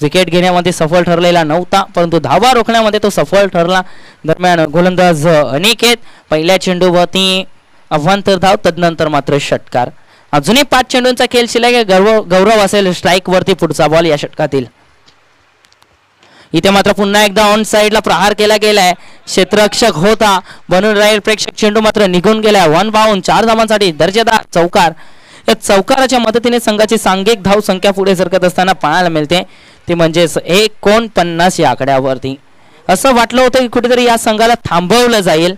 विकेट घेण्यामध्ये सफल ठरलेला नव्हता परंतु धावा रोखण्यामध्ये तो सफल ठरला. दरम्यान गोलंदाज अनिकेत. पहिल्या चेंडूवरती अव्वांतर धाव तदनंतर मात्र षटकार. अजूनही 5 चेंडूंचा खेळ शिल्लक आहे. गौरव असेल स्ट्राईक वरती पुढचा बॉल या षटकातील. इथे मात्र पुन्हा एकदा ऑन साइडला प्रहार केला गेलाय. क्षेत्ररक्षक होता बनून राहील प्रेक्षक. चेंडू मात्र निघून गेलाय. 1 बाउंड. 4 धावांसाठी दर्जेदार चौकार. या चौकाराच्या मदतीने संघाची सांघिक धाव संख्या पुढे सरकत असताना पाहायला मिळते ती म्हणजेच 49 या आकड्यावरती. असं वाटलं होतं की कुठेतरी या संघाला थांबवलं जाईल.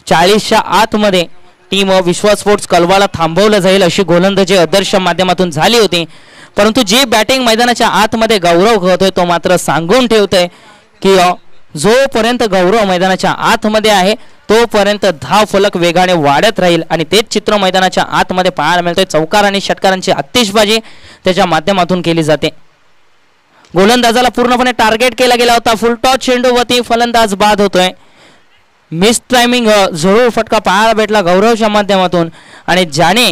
40च्या आतमध्ये टीम विश्वास स्पोर्ट्स कलवाला थांबवलं जाईल अशी गोलंदाजी आदर्श माध्यमातून झाली होती परंतु जी बॅटिंग मैदानाच्या आतमध्ये गौरव करतोय तो मात्र सांगून ठेवतोय की जोपर्यंत गौरव मैदानाच्या आतमध्ये आहे तोपर्यंत धाव फलक वेगाने वाढत राहील आणि तेच चित्र मैदानाच्या आतमध्ये पाहायला मिळतंय. चौकार आणि षटकारांची आतिषबाजी त्याच्या माध्यमातून केली जाते. गोलंदाजाला पूर्णपणे टार्गेट केला गेला होता. फुल टॉस चेंडूवरती फलंदाज बाद होतोय. मिस टायमिंग जरूर फटका पाहायला भेटला गौरवच्या माध्यमातून आणि ज्याने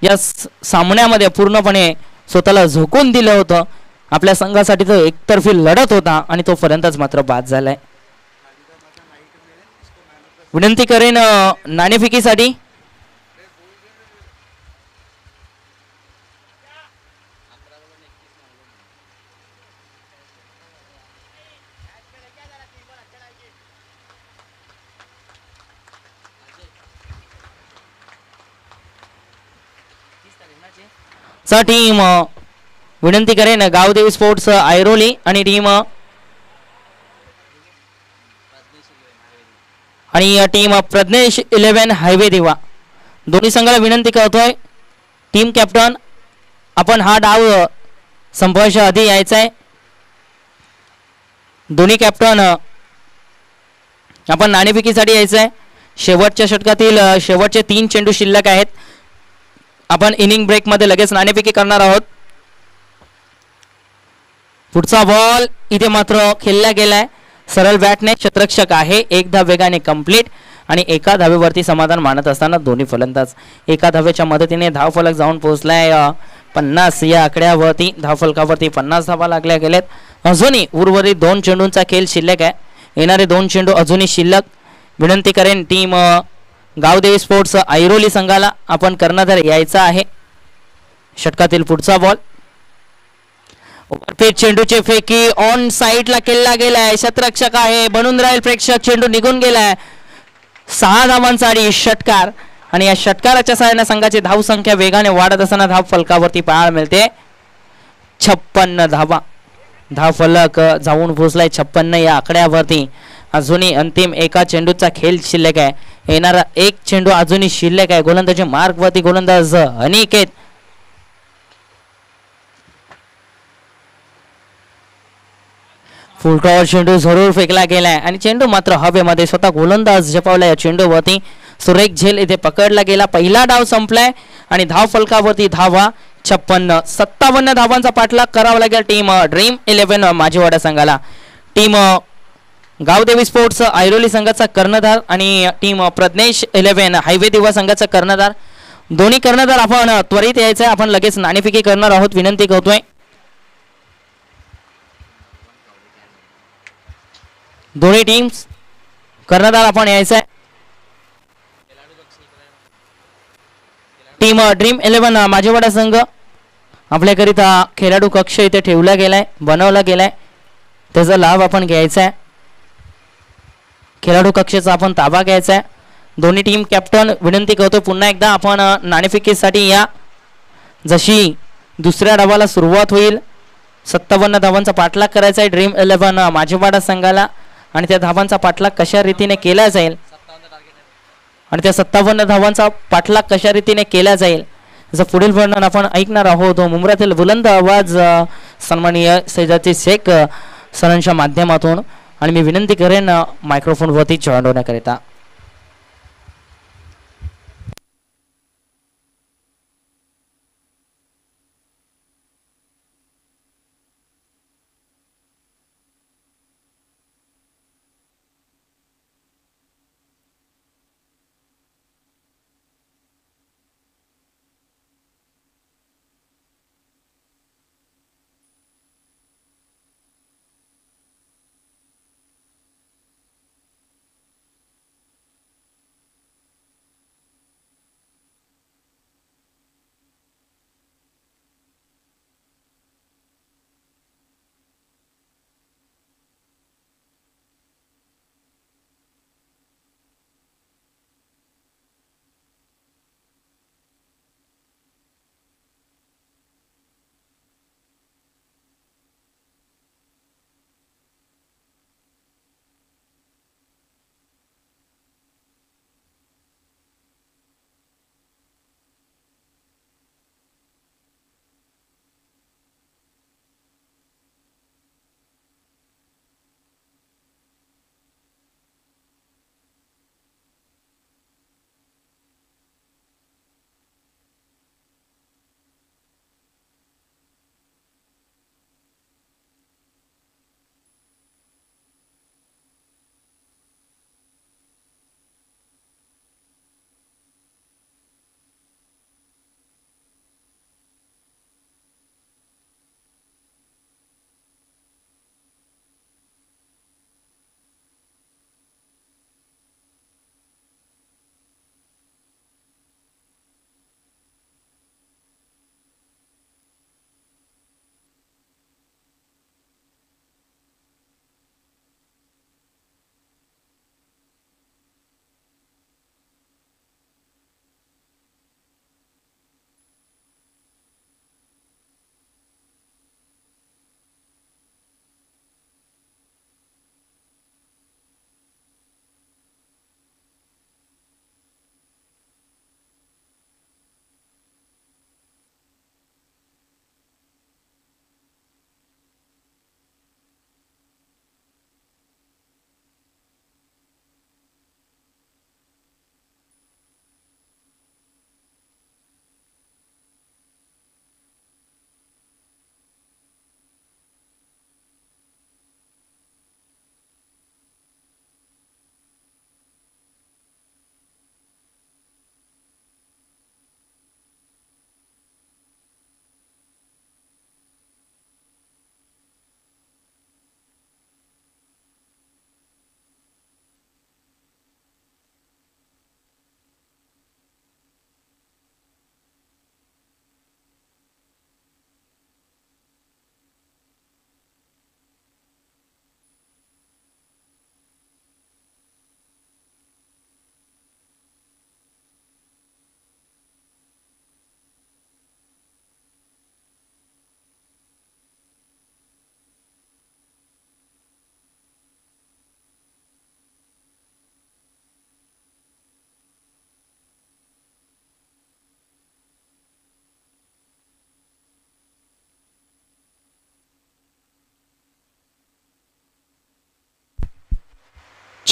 या सामन्यामध्ये पूर्णपणे स्वतःला झोकून दिलं होतं. आपल्या संघासाठी तो एकतर्फी लढत होता आणि तो फलंदाज मात्र बाद झालाय. विनंती करेन नाणेफेकीसाठी चा टीम विनंती करेन गावदेवी स्पोर्ट्स ऐरोली आणि टीम प्रज्ञेश 11 हायवे दिवा दोन्ही संघाला विनंती करतोय टीम कॅप्टन आपण हा डाव संपवायच्या आधी यायचा आहे. दोन्ही कॅप्टन आपण नाणेफेकीसाठी यायचं आहे. शेवटच्या षटकातील शेवटचे 3 चेंडू शिल्लक आहेत. आपण इनिंग ब्रेक मध्ये लगेच नाणेफेकी करणार आहोत. पुढचा बॉल इथे मात्र खेळला गेलाय सरळ बॅटने. क्षेत्ररक्षक आहे. एक धाव वेगाने कंप्लीट आणि एका धावेवरती समाधान मानत असताना दोन्ही फलंदाज एका धावेच्या मदतीने धावफलक जाऊन पोहोचलाय 50 या आकड्यावरती. धावफलकावरती 50 धावा लागल्या गेल्यात. अजूनही उर्वरित 2 चेंडूंचा खेळ शिल्लक आहे. येणारे 2 चेंडू अजूनही शिल्लक. विनंती करेन टीम गावदेवी स्पोर्ट्स ऐरोली संघाला आपण कर्णधार यायचा आहे. षटकातील पुढचा बॉल चेंडूचे फेकी ऑन साइडला केला गेलाय. क्षेत्ररक्षक आहे बनून राहील प्रेक्षक. चेंडू निघून गेलाय. 6 धावांचा षटकार आणि या षटकाराच्या सहाय्याने संघाची धाव संख्या वेगाने वाढत असताना धाव फलकावरती पाहायला मिळते 56 धावा. धाव फलक जाऊन पोहोचलाय 56 या आकड्यावरती. अजूनही अंतिम एका चेंडूचा खेळ शिल्लक आहे. येणारा 1 चेंडू अजूनही शिल्लक आहे. गोलंदाजी मार्गवरती गोलंदाज अनिकेत फुलटॉवर चेंडू जरूर फेकला गेलाय आणि चेंडू मात्र हवेमध्ये स्वतः गोलंदाज झेपावला. या चेंडूवरती सुरेख झेल इथे पकडला गेला. पहिला डाव संपलाय आणि धाव फलकावरती धावा 56. 57 धावांचा पाठलाग करावा लागेल टीम ड्रीम 11 माझीवाडा संघाला. टीम गावदेवी स्पोर्ट्स ऐरोली संघाचा कर्णधार आणि टीम प्रज्ञेश 11 हायवे दिवा संघाचा कर्णधार. दोन्ही कर्णधार आपण त्वरित यायचंय. आपण लगेच नाणेफेकी करणार आहोत. विनंती करतोय दोन्ही टीम्स कर्णधार आपण यायचंय. टीम ड्रीम 11 माझेवाडा संघ आपल्याकरिता खेळाडू कक्ष इथे ठेवला गेलाय बनवला गेलाय. त्याचा लाभ आपण घ्यायचा आहे. खेळाडू कक्षाचा आपण ताबा घ्यायचा आहे. दोन्ही टीम कॅप्टन विनंती करतो पुन्हा एकदा आपण नाणेफेकीसाठी या. जशी दुसऱ्या डावाला सुरुवात होईल 57 धावांचा पाठलाग करायचा आहे ड्रीम 11 माझेवाडा संघाला आणि त्या धावांचा पाठलाग कशा रीतीने केला जाईल आणि त्या 57 धावांचा पाठलाग कशा रीतीने केला जाईल याचं पुढील वर्णन आपण ऐकणार आहोत. मुंबईतील बुलंद आवाज सन्माननीय सैजाती शेख सरांच्या माध्यमातून आणि मी विनंती करेन मायक्रोफोनवरती जॉईन होण्याकरिता.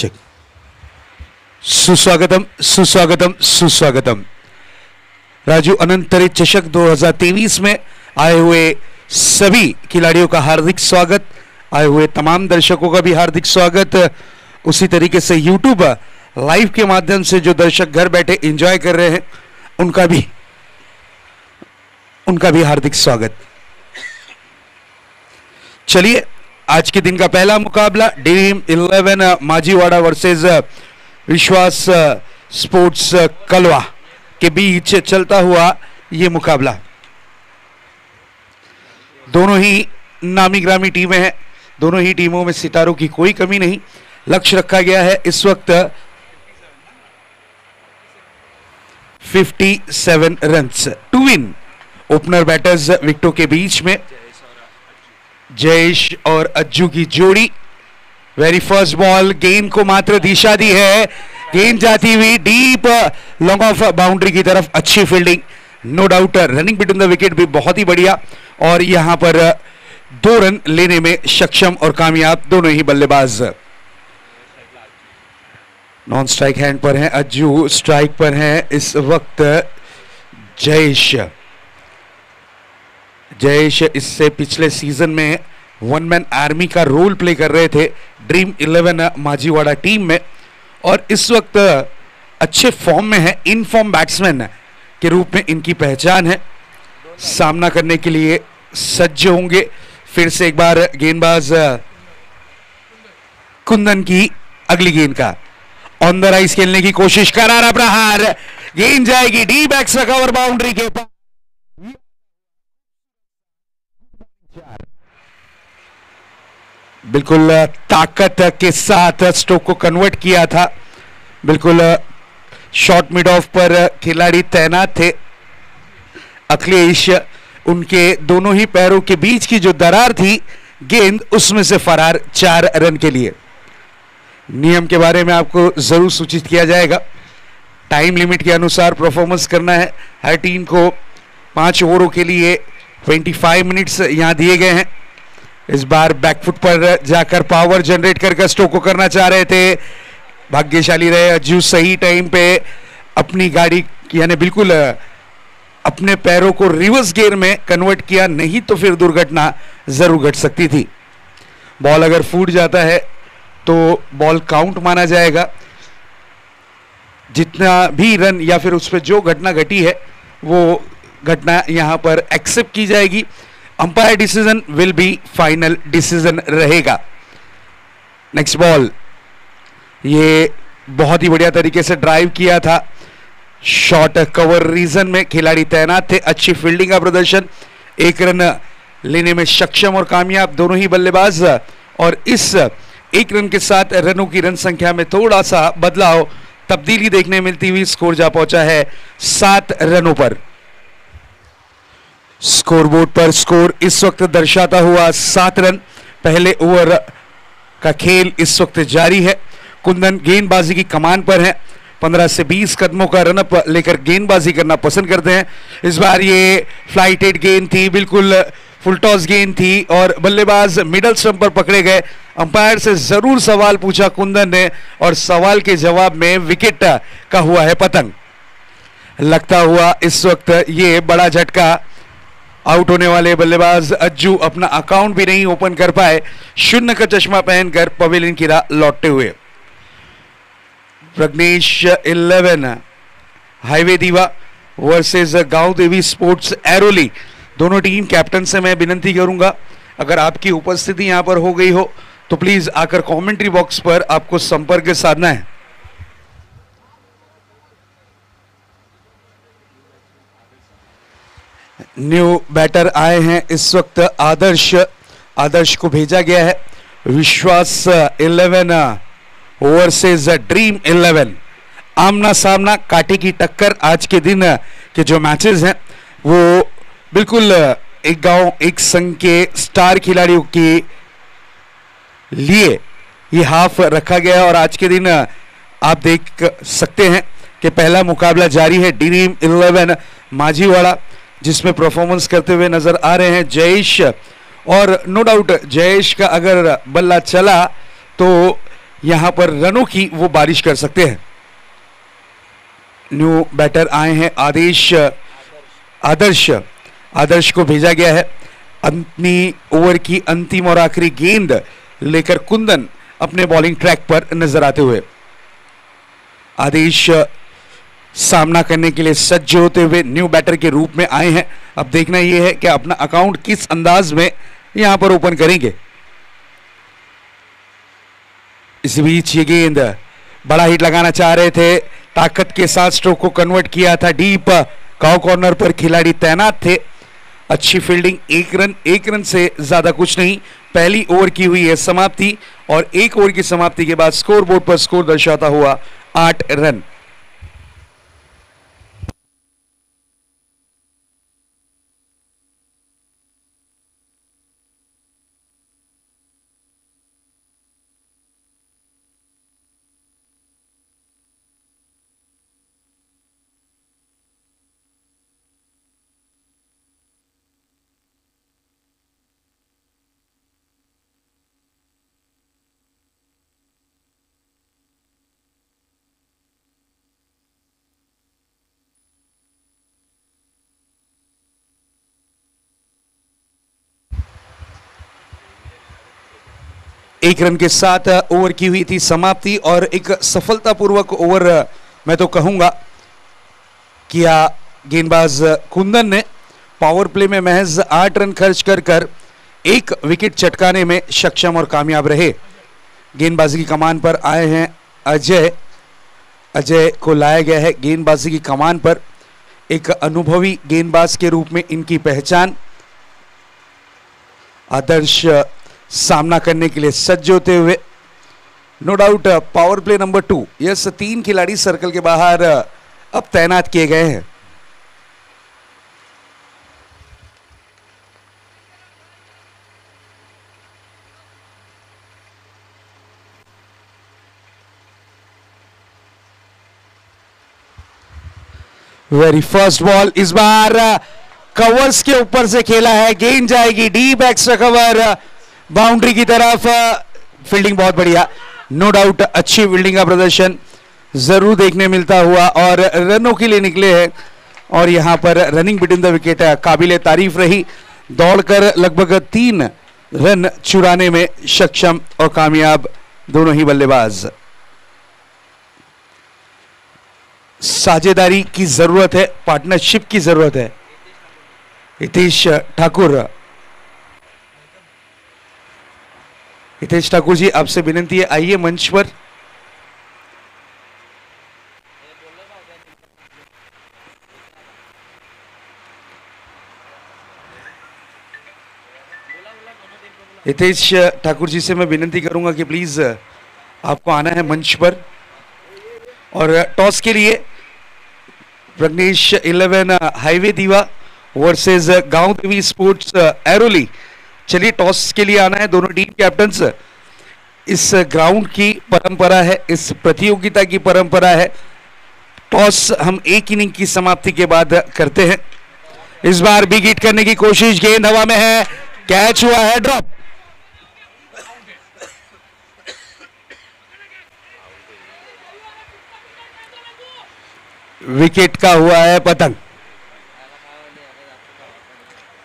चेक। सुस्वागतम सुस्वागतम सुस्वागतम। राजू अनंतरे चषक 2023 में आए हुए सभी खिलाड़ियों का हार्दिक स्वागत, आए हुए तमाम दर्शकों का भी हार्दिक स्वागत। उसी तरीके से YouTube लाइव के माध्यम से जो दर्शक घर बैठे एंजॉय कर रहे हैं उनका भी हार्दिक स्वागत। चलिए, आज के दिन का पहला मुकाबला ड्रीम 11 माझीवाड़ा वर्सेस विश्वास स्पोर्ट्स कलवा के बीच चलता हुआ ये मुकाबला। दोनों ही नामी ग्रामी टीमें हैं, दोनों ही टीमों में सितारों की कोई कमी नहीं। लक्ष्य रखा गया है इस वक्त 57 runs to win. Opener batters विकेटों के बीच में जयेश और अज्जू की जोड़ी। वेरी फर्स्ट बॉल, गेंद को मात्र दिशा दी है, गेंद जाती हुई डीप लॉन्ग ऑफ बाउंड्री की तरफ। अच्छी fielding, no doubt running between the wicket भी बहुत ही बढ़िया, और यहां पर 2 रन लेने में सक्षम और कामयाब दोनों ही बल्लेबाज। नॉन स्ट्राइक हैंड पर हैं अज्जू, स्ट्राइक पर हैं इस वक्त जयेश। जयेश इससे पिछले सीजन में 1 मैन आर्मी का रोल प्ले कर रहे थे ड्रीम 11 माझीवाड़ा टीम में, और इस वक्त अच्छे फॉर्म में है। इन फॉर्म बैट्समैन के रूप में इनकी पहचान है। सामना करने के लिए सज्ज होंगे। फिर से एक बार गेंदबाज कुंदन की अगली गेंद का ऑन द राइज खेलने की कोशिश, करारा प्रहार, गेंद जाएगी डीप एक्स्ट्रा कवर बाउंड्री के पास। बिल्कुल ताकत के साथ स्ट्रोक को कन्वर्ट किया था। बिल्कुल शॉर्ट मिड ऑफ पर खिलाड़ी तैनात थे अखिलेश, उनके दोनों ही पैरों के बीच की जो दरार थी, गेंद उसमें से फरार 4 रन के लिए। नियम के बारे में आपको जरूर सूचित किया जाएगा। टाइम लिमिट के अनुसार परफॉर्मेंस करना है। हर टीम को 5 ओवरों के लिए 25 मिनट्स यहां दिए गए हैं। इस बार बैकफुट पर जाकर पावर जनरेट कर स्ट्रोक को करना चाह रहे थे। भाग्यशाली रहे अज्जू, सही टाइम पे अपनी गाड़ी यानी बिल्कुल अपने पैरों को रिवर्स गियर में कन्वर्ट किया, नहीं तो फिर दुर्घटना जरूर घट सकती थी। बॉल अगर फूट जाता है तो बॉल काउंट माना जाएगा। जितना भी रन या फिर उस पर जो घटना घटी है वो घटना यहां पर एक्सेप्ट की जाएगी। Umpire decision will be final decision रहेगा। नेक्स्ट बॉल, ये बहुत ही बढ़िया तरीके से ड्राइव किया था। शॉर्ट कवर रीजन में खिलाड़ी तैनात थे। अच्छी फील्डिंग का प्रदर्शन, 1 रन लेने में सक्षम और कामयाब दोनों ही बल्लेबाज। और इस 1 रन के साथ रनों की रन संख्या में थोड़ा सा बदलाव, तब्दीली देखने मिलती हुई स्कोर जा पहुंचा है 7 रनों पर। स्कोरबोर्ड पर स्कोर इस वक्त दर्शाता हुआ 7 रन। पहले ओवर का खेल इस वक्त जारी है। कुंदन गेंदबाजी की कमान पर है। 15 से 20 कदमों का रनअप लेकर गेंदबाजी करना पसंद करते हैं। इस बार ये फ्लाइटेड गेंद थी, बिल्कुल फुल टॉस गेंद थी और बल्लेबाज मिडल स्टंप पर पकड़े गए। अंपायर से जरूर सवाल पूछा कुंदन ने, और सवाल के जवाब में विकेट का हुआ है पतंग। लगता हुआ इस वक्त ये बड़ा झटका। आउट होने वाले बल्लेबाज अज्जू अपना अकाउंट भी नहीं ओपन कर पाए, 0 का चश्मा पहनकर पवेलियन की राह लौटते हुए। प्रज्ञेश 11 हाईवे दीवा वर्सेस गांव देवी स्पोर्ट्स एरोली। दोनों टीम कैप्टन से मैं विनती करूंगा, अगर आपकी उपस्थिति यहां पर हो गई हो तो प्लीज आकर कमेंट्री बॉक्स पर आपको संपर्क साधना है। न्यू बैटर आए हैं इस वक्त आदर्श को भेजा गया है। विश्वास 11 वर्सेस ड्रीम 11, आमना सामना, कांटे की टक्कर। आज के दिन के जो मैचेस हैं वो बिल्कुल एक गांव एक संघ के स्टार खिलाड़ियों के लिए ये हाफ रखा गया है। और आज के दिन आप देख सकते हैं कि पहला मुकाबला जारी है ड्रीम 11 माझीवाड़ा, जिसमें परफॉर्मेंस करते हुए नजर आ रहे हैं जयेश। और नो डाउट जयेश का अगर बल्ला चला तो यहां पर रनों की वो बारिश कर सकते हैं। न्यू बैटर आए हैं आदर्श आदर्श को भेजा गया है। अपनी ओवर की अंतिम और आखिरी गेंद लेकर कुंदन अपने बॉलिंग ट्रैक पर नजर आते हुए। आदेश सामना करने के लिए सज्ज होते हुए न्यू बैटर के रूप में आए हैं। अब देखना यह है कि अपना अकाउंट किस अंदाज में यहां पर ओपन करेंगे। इस बीच ये गेंद बड़ा हिट लगाना चाह रहे थे, ताकत के साथ स्ट्रोक को कन्वर्ट किया था। डीप काउ कॉर्नर पर खिलाड़ी तैनात थे। अच्छी फील्डिंग, एक रन से ज्यादा कुछ नहीं। पहली ओवर की हुई है समाप्ति और एक ओवर की समाप्ति के बाद स्कोर बोर्ड पर स्कोर दर्शाता हुआ 8 रन। एक रन के साथ ओवर की हुई थी समाप्ति और एक सफलतापूर्वक ओवर मैं तो कहूंगा किया गेंदबाज कुंदन ने। पावर प्ले में महज 8 रन खर्च कर एक विकेट चटकाने में सक्षम और कामयाब रहे। गेंदबाजी की कमान पर आए हैं अजय को लाया गया है गेंदबाजी की कमान पर। एक अनुभवी गेंदबाज के रूप में इनकी पहचान। आदर्श सामना करने के लिए सज्ज होते हुए। No doubt power play number 2, yes 3 खिलाड़ी सर्कल के बाहर अब तैनात किए गए हैं। वेरी फर्स्ट बॉल इस बार कवर्स के ऊपर से खेला है, गेंद जाएगी डीप एक्स्ट्रा कवर बाउंड्री की तरफ। फील्डिंग बहुत बढ़िया, नो डाउट अच्छी फील्डिंग का प्रदर्शन जरूर देखने मिलता हुआ और रनों के लिए निकले हैं। और यहां पर रनिंग बिटवीन द विकेट काबिले तारीफ रही। दौड़कर लगभग 3 रन चुराने में सक्षम और कामयाब दोनों ही बल्लेबाज। साझेदारी की जरूरत है, पार्टनरशिप की जरूरत है। हितेश ठाकुर जी आपसे विनती है, आइए मंच पर। हितेश ठाकुर जी से मैं विनती करूंगा कि प्लीज आपको आना है मंच पर। और टॉस के लिए प्रज्ञेश 11 हाईवे दीवा वर्सेस गांव देवी स्पोर्ट्स एरोली। चलिए टॉस के लिए आना है दोनों टीम कैप्टन्स। इस ग्राउंड की परंपरा है, इस प्रतियोगिता की परंपरा है। टॉस हम एक इनिंग की समाप्ति के बाद करते हैं। इस बार बिग हिट करने की कोशिश, गेंद हवा में है, कैच हुआ है, ड्रॉप। विकेट का हुआ है पतंग।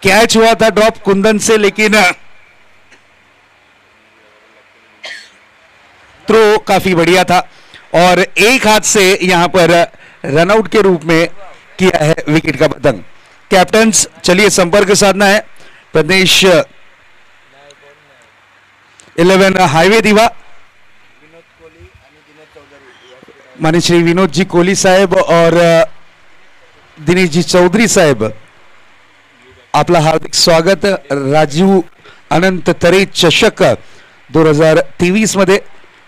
कैच हुआ था ड्रॉप कुंदन से, लेकिन थ्रो काफी बढ़िया था और एक हाथ से यहां पर रनआउट के रूप में किया है विकेट का पतंग। कैप्टन्स चलिए संपर्क साधना है। प्रदेश 11 हाईवे दीवा माननीय श्री विनोद जी कोहली साहेब और दिनेश जी चौधरी साहेब, आपला हार्दिक स्वागत राजीव अनंत तरे चषक 2023 मध्ये।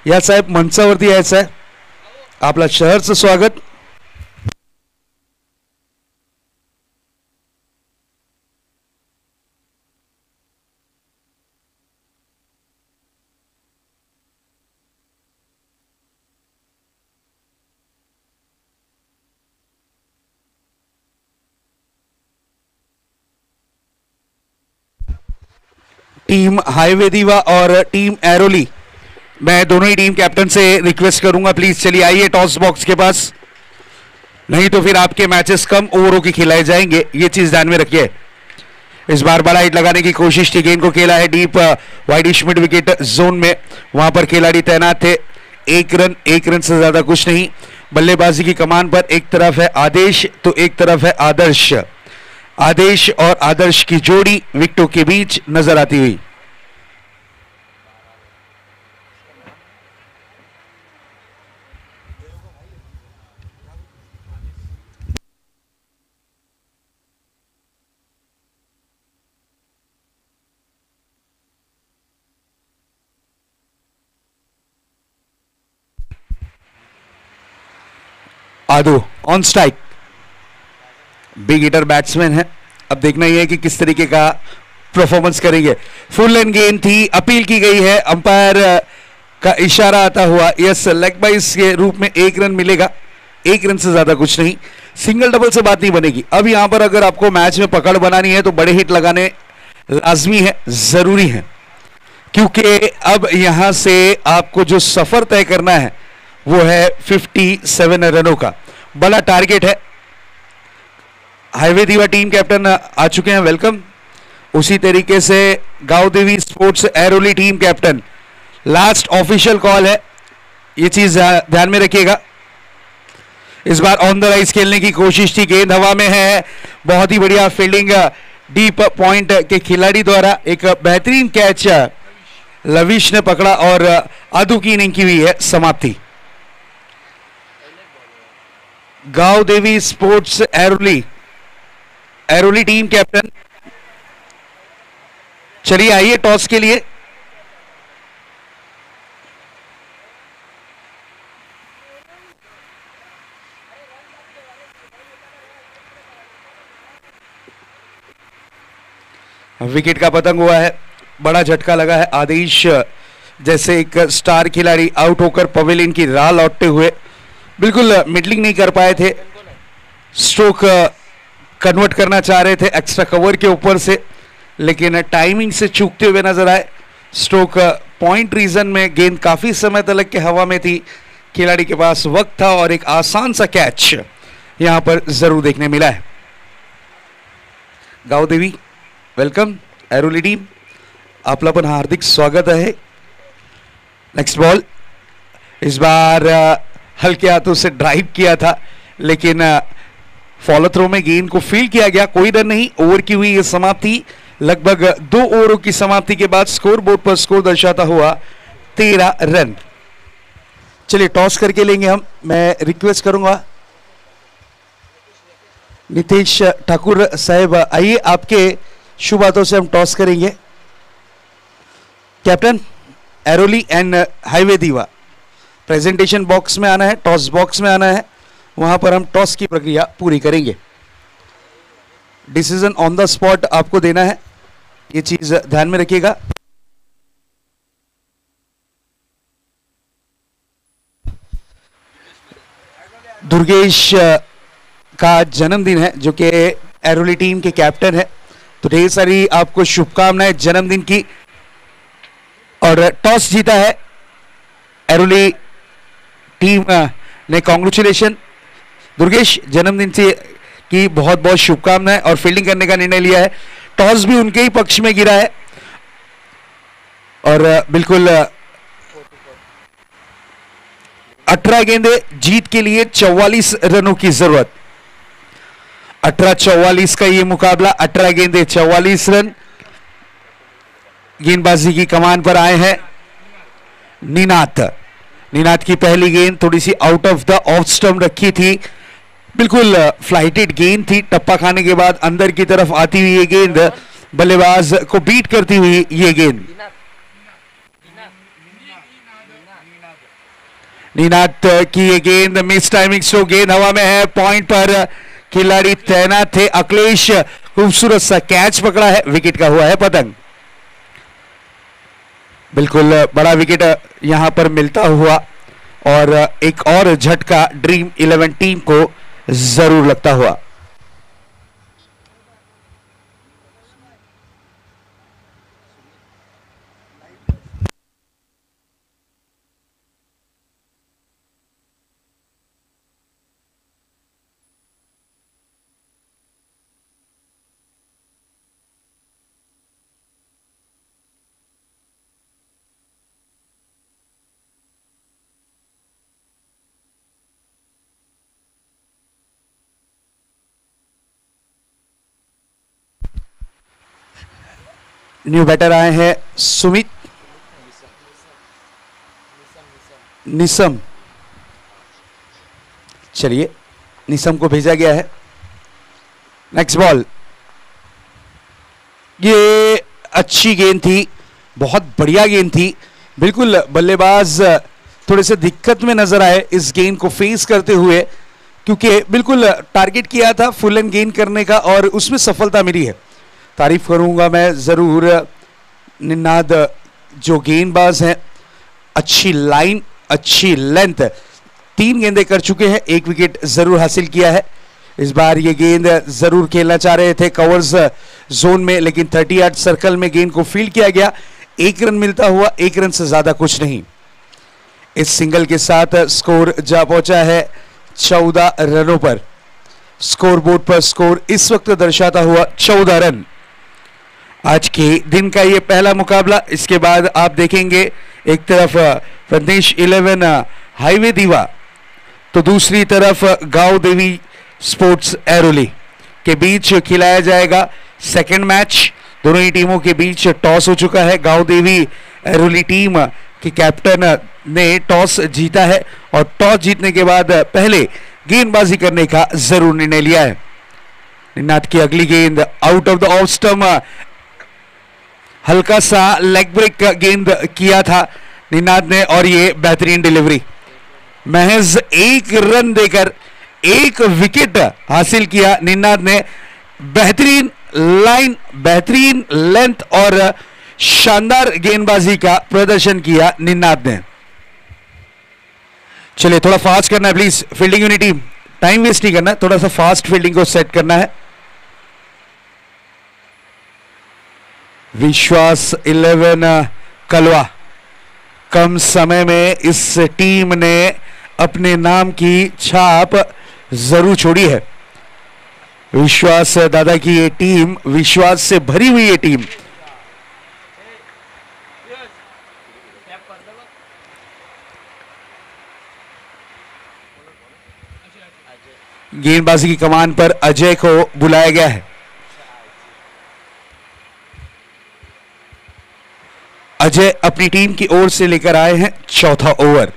या साहेब मंचावरती यायचं आहे, आपला शहरचं स्वागत। टीम हाईवे दीवा और टीम एरोली मैं दोनों ही टीम कैप्टन से रिक्वेस्ट करूंगा, प्लीज चलिए आइए टॉस बॉक्स के पास, नहीं तो फिर आपके मैचेस कम ओवरों के खिलाए जाएंगे, ये चीज ध्यान में रखिए। इस बार बड़ा हिट लगाने की कोशिश थी, गेंद को खेला है deep widish mid wicket Joan में, वहां पर खिलाड़ी तैनात थे। एक रन से ज्यादा कुछ नहीं। बल्लेबाजी की कमान पर एक तरफ है आदेश तो एक तरफ है आदर्श। आदेश और आदर्श की जोड़ी विकेटों के बीच नजर आती हुई। Aadu on strike, big hitter batsman है, अब देखना यह है कि किस तरीके का परफॉर्मेंस करेंगे। फुल एंड गेंद थी, अपील की गई है, अंपायर का इशारा आता हुआ, यस लेग बाइस के रूप में 1 रन मिलेगा, 1 रन से ज्यादा कुछ नहीं, सिंगल डबल से बात नहीं बनेगी। अब यहां पर अगर आपको मैच में पकड़ बनानी है तो बड़े हिट लगाने लाजमी है, जरूरी है, क्योंकि अब यहां से आपको जो सफर तय करना है वो है 57 रनों का, बड़ा टारगेट है। हाईवे दीवा टीम कैप्टन आ चुके हैं, वेलकम। उसी तरीके से गांव देवी sports Airoli team captain, last official call है, ये चीज ध्यान में रखिएगा। इस बार ऑन द राइज खेलने की कोशिश थी, गेंद हवा में है, बहुत ही बढ़िया फील्डिंग डीप पॉइंट के खिलाड़ी द्वारा, एक बेहतरीन कैच लविश ने पकड़ा और आदू की इनिंग की हुई है समाप्ति। गांव देवी स्पोर्ट्स एरोली टीम कैप्टन, चलिए आइए टॉस के लिए। विकेट का पतंग हुआ है, बड़ा झटका लगा है। आदेश जैसे एक स्टार खिलाड़ी आउट होकर पवेलियन की राह लौटते हुए बिल्कुल मिडलिंग नहीं कर पाए थे, स्ट्रोक कन्वर्ट करना चाह रहे थे एक्स्ट्रा कवर के ऊपर से, लेकिन टाइमिंग से चूकते हुए नजर आए। स्ट्रोक पॉइंट रीजन में गेंद काफी समय तक के हवा में थी, खिलाड़ी के पास वक्त था और एक आसान सा कैच यहां पर जरूर देखने मिला है। गांव देवी वेलकम, एरोली टीम आपला पण हार्दिक स्वागत है। नेक्स्ट बॉल, इस बार हल्के हाथों से ड्राइव किया था, लेकिन फॉलो थ्रो में गेंद को फील किया गया, कोई रन नहीं। ओवर की हुई ये समाप्ति, लगभग 2 ओवरों की समाप्ति के बाद स्कोर बोर्ड पर स्कोर दर्शाता हुआ 13 रन। चलिए टॉस करके लेंगे हम, मैं रिक्वेस्ट करूंगा नितेश ठाकुर साहब, आइए आपके शुभ हाथों से हम टॉस करेंगे। कैप्टन एरोली एंड हाईवे दीवा, प्रेजेंटेशन बॉक्स में आना है, टॉस बॉक्स में आना है, वहां पर हम टॉस की प्रक्रिया पूरी करेंगे। डिसीजन ऑन द स्पॉट आपको देना है, ये चीज ध्यान में रखिएगा। दुर्गेश का जन्मदिन है, जो कि एरोली टीम के कैप्टन है, तो ढेर सारी आपको शुभकामनाएं जन्मदिन की। और टॉस जीता है एरोली टीम ने, कॉन्ग्रेचुलेशन दुर्गेश, जन्मदिन से की बहुत बहुत शुभकामनाएं, और फील्डिंग करने का निर्णय लिया है। टॉस भी उनके ही पक्ष में गिरा है और बिल्कुल 18 गेंदे, जीत के लिए 44 रनों की जरूरत। 18-44 का ये मुकाबला, 18 गेंदे 44 रन। गेंदबाजी की कमान पर आए हैं निनात की पहली गेंद थोड़ी सी out of the off stump रखी थी, बिल्कुल फ्लाइटेड गेंद थी, टप्पा खाने के बाद अंदर की तरफ आती हुई ये गेंद, बल्लेबाज को बीट करती हुई ये गेंद। निनात की ये गेंद मिस टाइमिंग स्ट्रोक, गेंद हवा में है, पॉइंट पर खिलाड़ी तैनात थे। अखिलेश खूबसूरत सा कैच पकड़ा है, विकेट का हुआ है पतंग। बिल्कुल बड़ा विकेट यहां पर मिलता हुआ और एक और झटका ड्रीम 11 टीम को जरूर लगता हुआ। न्यू बैटर आए हैं सुमित निसम, चलिए निसम को भेजा गया है। नेक्स्ट बॉल, ये अच्छी गेंद थी, बहुत बढ़िया गेंद थी। बिल्कुल बल्लेबाज थोड़े से दिक्कत में नजर आए इस गेंद को फेस करते हुए, क्योंकि बिल्कुल टारगेट किया था फुल एंड गेंद करने का और उसमें सफलता मिली है। तारीफ करूंगा मैं जरूर निनाद जो गेंदबाज हैं, अच्छी लाइन, अच्छी लेंथ, 3 गेंदें कर चुके हैं, 1 विकेट जरूर हासिल किया है। इस बार ये गेंद जरूर खेलना चाह रहे थे कवर्स जोन में, लेकिन 30 यार्ड सर्कल में गेंद को फील्ड किया गया। 1 रन मिलता हुआ, 1 रन से ज्यादा कुछ नहीं। इस सिंगल के साथ स्कोर जा पहुंचा है 14 रनों पर। स्कोर बोर्ड पर स्कोर इस वक्त दर्शाता हुआ 14 रन। आज के दिन का ये पहला मुकाबला। इसके बाद आप देखेंगे एक तरफ प्रदेश 11 हाईवे दीवा, तो दूसरी तरफ गांव देवी स्पोर्ट्स एरोली के बीच खिलाया जाएगा सेकंड मैच। दोनों ही टीमों के बीच टॉस हो चुका है। गांव देवी एरोली टीम के कैप्टन ने टॉस जीता है और टॉस जीतने के बाद पहले गेंदबाजी करने का जरूर निर्णय लिया है। निनाद की अगली गेंद out of the off stump, हल्का सा लेग ब्रेक का गेंद किया था निनाद ने और ये बेहतरीन डिलीवरी। महज 1 रन देकर 1 विकेट हासिल किया निनाद ने। बेहतरीन लाइन, बेहतरीन लेंथ और शानदार गेंदबाजी का प्रदर्शन किया निनाद ने। चलिए थोड़ा फास्ट करना है please fielding unit team, time waste नहीं करना, थोड़ा सा फास्ट फील्डिंग को सेट करना है। विश्वास 11 कलवा, कम समय में इस टीम ने अपने नाम की छाप जरूर छोड़ी है। विश्वास दादा की ये टीम, विश्वास से भरी हुई ये टीम। गेंदबाजी की कमान पर अजय को बुलाया गया है। अजय अपनी टीम की ओर से लेकर आए हैं चौथा ओवर।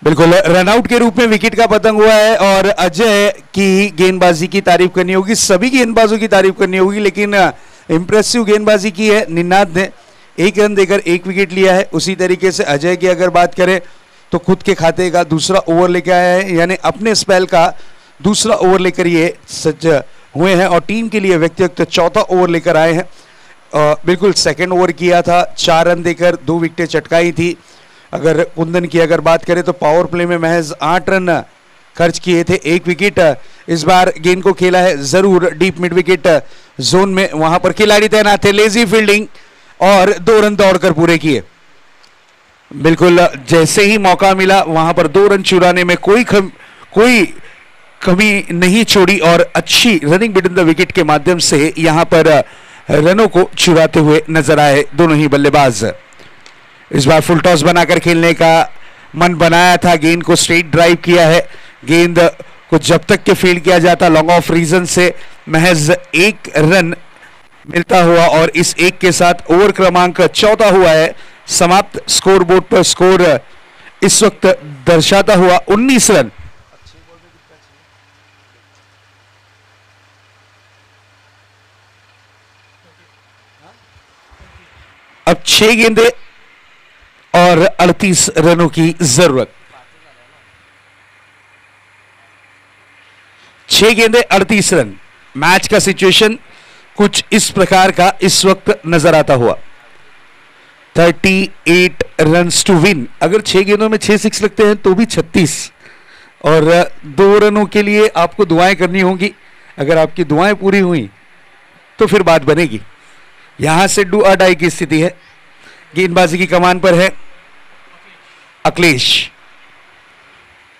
बिल्कुल रनआउट के रूप में विकेट का पतंग हुआ है और अजय की गेंदबाजी की तारीफ करनी होगी, सभी गेंदबाजों की तारीफ करनी होगी, लेकिन इंप्रेसिव गेंदबाजी की है निनाद ने। 1 रन देकर 1 विकेट लिया है। उसी तरीके से अजय की अगर बात करें तो खुद के खाते का दूसरा ओवर लेकर आया है, यानी अपने स्पेल का दूसरा ओवर लेकर ये सज्ज हुए हैं और टीम के लिए व्यक्तिगत चौथा ओवर लेकर आए हैं। बिल्कुल सेकेंड ओवर किया था, 4 रन देकर 2 विकेटें चटकाई थी। अगर कुंदन की अगर बात करें तो पावर प्ले में महज 8 रन खर्च किए थे, 1 विकेट। इस बार गेंद को खेला है जरूर डीप मिड विकेट जोन में, वहां पर खिलाड़ी तैनात थे, लेजी फील्डिंग और 2 रन दौड़कर पूरे किए। बिल्कुल जैसे ही मौका मिला वहां पर 2 रन चुराने में कोई कमी नहीं छोड़ी और अच्छी रनिंग बिटवीन द विकेट के माध्यम से यहां पर रनों को चुराते हुए नजर आए दोनों ही बल्लेबाज। इस बार फुल टॉस बनाकर खेलने का मन बनाया था, गेंद को स्ट्रेट ड्राइव किया है, गेंद को जब तक के फील्ड किया जाता लॉन्ग ऑफ रीजन से महज 1 रन मिलता हुआ और इस 1 के साथ ओवर क्रमांक 14 हुआ है समाप्त। स्कोर बोर्ड पर स्कोर इस वक्त दर्शाता हुआ 19 रन। अब 6 गेंदे और 38 रनों की जरूरत। 6 गेंदे 38 रन। मैच का सिचुएशन कुछ इस प्रकार का इस वक्त नजर आता हुआ। 38 रन्स टू विन। अगर 6 गेंदों में 6 6 लगते हैं तो भी 36 और 2 रनों के लिए आपको दुआएं करनी होंगी। अगर आपकी दुआएं पूरी हुई तो फिर बात बनेगी। यहां से डू और डाई की स्थिति है। गेंदबाजी की कमान पर है अखिलेश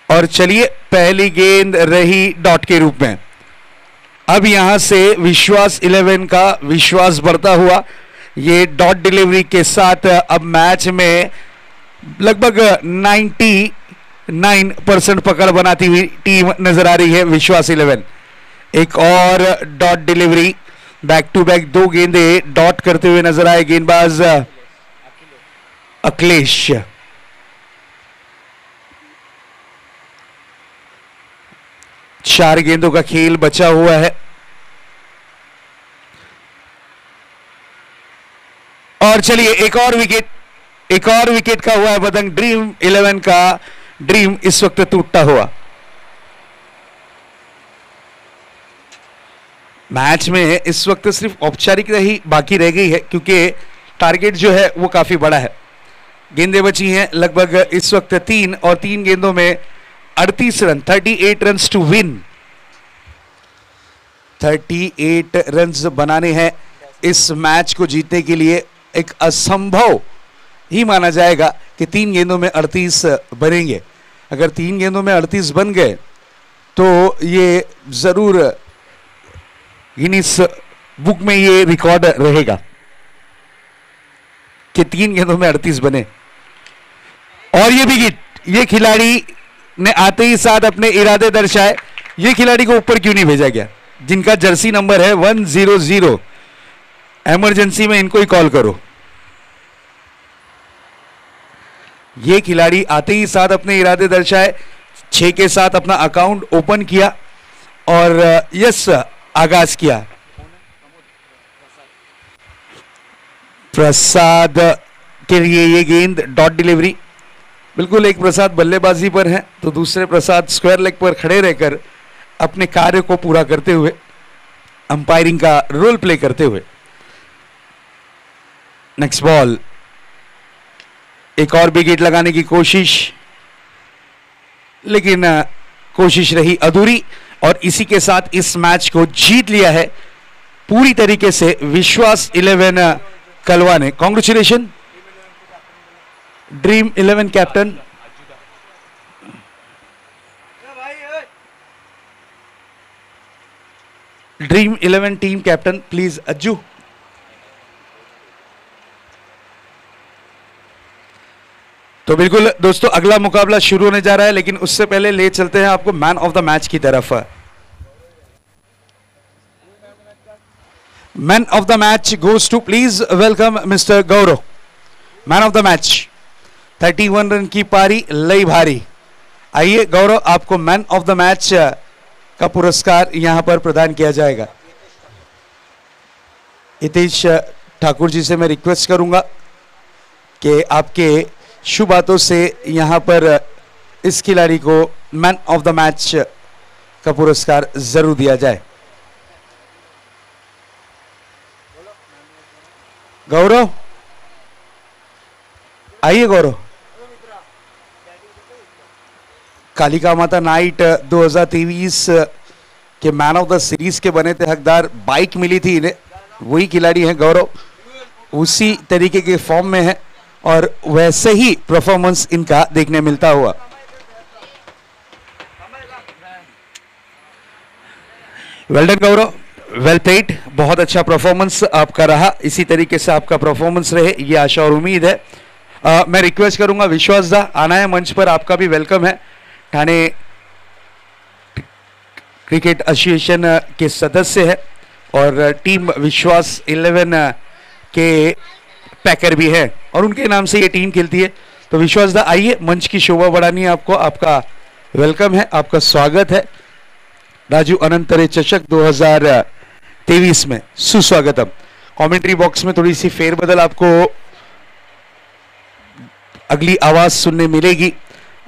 और चलिए पहली गेंद रही डॉट के रूप में। अब यहां से विश्वास 11 का विश्वास बढ़ता हुआ ये डॉट डिलीवरी के साथ अब मैच में लगभग 99% पकड़ बनाती हुई टीम नजर आ रही है विश्वास 11। एक और dot delivery, back to back 2 गेंदे डॉट करते हुए नजर आए गेंदबाज अखिलेश। चार गेंदों का खेल बचा हुआ है और चलिए एक और विकेट का हुआ है बदंग। ड्रीम 11 का ड्रीम इस वक्त टूटता हुआ। मैच में इस वक्त सिर्फ औपचारिकता ही बाकी रह गई है क्योंकि टारगेट जो है वो काफी बड़ा है। गेंदें बची हैं लगभग इस वक्त 3 और 3 गेंदों में 38 run. 38 runs to win. 38 runs बनाने हैं इस मैच को जीतने के लिए। एक असंभव ही माना जाएगा कि 3 गेंदों में 38 बनेंगे। अगर 3 गेंदों में 38 बन गए तो ये जरूर गिनीज बुक में ये रिकॉर्ड रहेगा कि 3 गेंदों में 38 बने। और ये विकेट, ये खिलाड़ी ने आते ही साथ अपने इरादे दर्शाए। ये खिलाड़ी को ऊपर क्यों नहीं भेजा गया जिनका जर्सी नंबर है 100। इमरजेंसी में इनको ही कॉल करो। ये खिलाड़ी आते ही साथ अपने इरादे दर्शाए, 6 के साथ अपना अकाउंट ओपन किया और यस आगाज किया। प्रसाद के लिए ये गेंद डॉट डिलीवरी। बिल्कुल एक प्रसाद बल्लेबाजी पर है तो दूसरे प्रसाद स्क्वायर लेग पर खड़े रहकर अपने कार्य को पूरा करते हुए अंपायरिंग का रोल प्ले करते हुए। नेक्स्ट बॉल, एक और विकेट लगाने की कोशिश लेकिन कोशिश रही अधूरी और इसी के साथ इस मैच को जीत लिया है पूरी तरीके से विश्वास 11 कलवा ने। Congratulation dream 11 captain. Dream 11 team captain please Ajju. तो बिल्कुल दोस्तों अगला मुकाबला शुरू होने जा रहा है लेकिन उससे पहले ले चलते हैं आपको मैन ऑफ द मैच की तरफ। Man of the match goes to, please welcome mister Gaurav. Man of the match 31 run की पारी लई भारी। आइए गौरव, आपको मैन ऑफ द मैच का पुरस्कार यहां पर प्रदान किया जाएगा। हितेश ठाकुर जी से मैं रिक्वेस्ट करूंगा कि आपके शुभ बातों से यहां पर इस खिलाड़ी को मैन ऑफ द मैच का पुरस्कार जरूर दिया जाए। गौरव आइए गौरव। कालिका माता नाइट 2023 के मैन ऑफ द सीरीज के बने थे हकदार। बाइक मिली थी इन्हें, वही खिलाड़ी हैं गौरव, उसी तरीके के फॉर्म में है और वैसे ही परफॉर्मेंस इनका देखने मिलता हुआ। वेल डन गौरव, वेल प्लेड, बहुत अच्छा परफॉर्मेंस आपका रहा, इसी तरीके से आपका परफॉर्मेंस रहे ये आशा और उम्मीद है। मैं रिक्वेस्ट करूंगा विश्वास दा आना है मंच पर, आपका भी वेलकम है। ठाणे क्रिकेट एसोसिएशन के सदस्य है और टीम विश्वास 11 के पैकर भी है और उनके नाम से ये टीम खेलती है। तो विश्वास दा आइए, मंच की शोभा बढ़ानी है आपको, आपका वेलकम है, आपका स्वागत है राजू अनंतरे चषक 2023 में, सुस्वागतम। कमेंट्री बॉक्स में थोड़ी सी फेरबदल आपको अगली आवाज सुनने मिलेगी।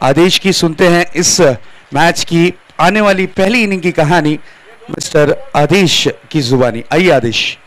आदेश की सुनते हैं इस मैच की आने वाली पहली इनिंग की कहानी मिस्टर आदेश की जुबानी। आइए आदेश।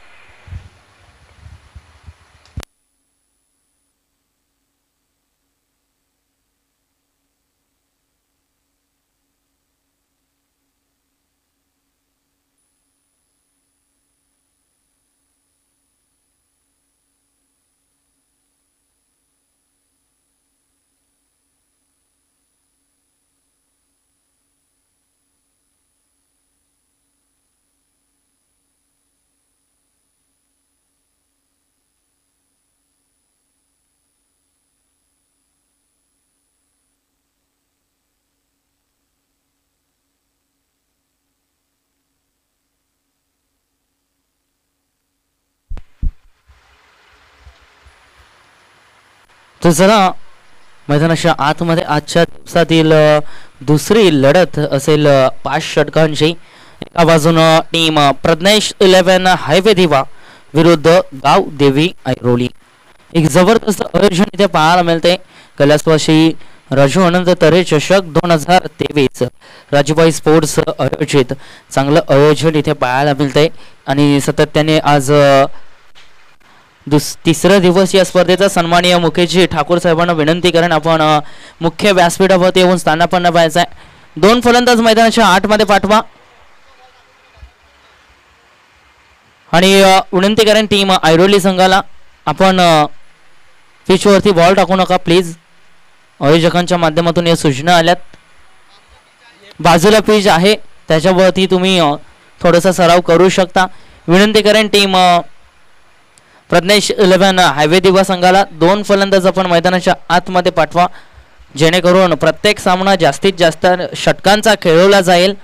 तो जरा मैदानाच्या आतमध्ये आजच्या दिवसातील दुसरी लढत असेल 5 षटकांची। एका बाजूनं टीम प्रज्ञेश 11 हायवे दिवा विरुद्ध गाव देवी ऐरोली। एक जबरदस्त आयोजन इथे पाहायला मिळते। कैलासवासी राजू अनंत तरे चषक 2023 राजूभाई स्पोर्ट्स आयोजित चांगलं आयोजन इथे पाहायला मिळते आणि सातत्याने आज तिसरा दिवस या स्पर्धेचा सन्माननीय मुकेशजी ठाकूर साहेबांना विनंती करेन आपण मुख्य व्यासपीठावरती येऊन स्थानापन्न व्हायचं आहे। 2 फलंदाज मैदानाच्या 8 मध्ये पाठवा आणि विनंती करेन टीम ऐरोली संघाला आपण पिचवरती बॉल टाकू नका प्लीज। आयोजकांच्या माध्यमातून या सूचना आल्यात। बाजूला पिच आहे त्याच्यावरती तुम्ही थोडासा सराव करू शकता। विनंती करेन टीम प्रज्ञेश 11 हायवे दिवा संघाला 2 फलंदाज आपण मैदानाच्या आतमध्ये पाठवा जेणेकरून प्रत्येक सामना जास्तीत जास्त षटकांचा खेळवला जाईल।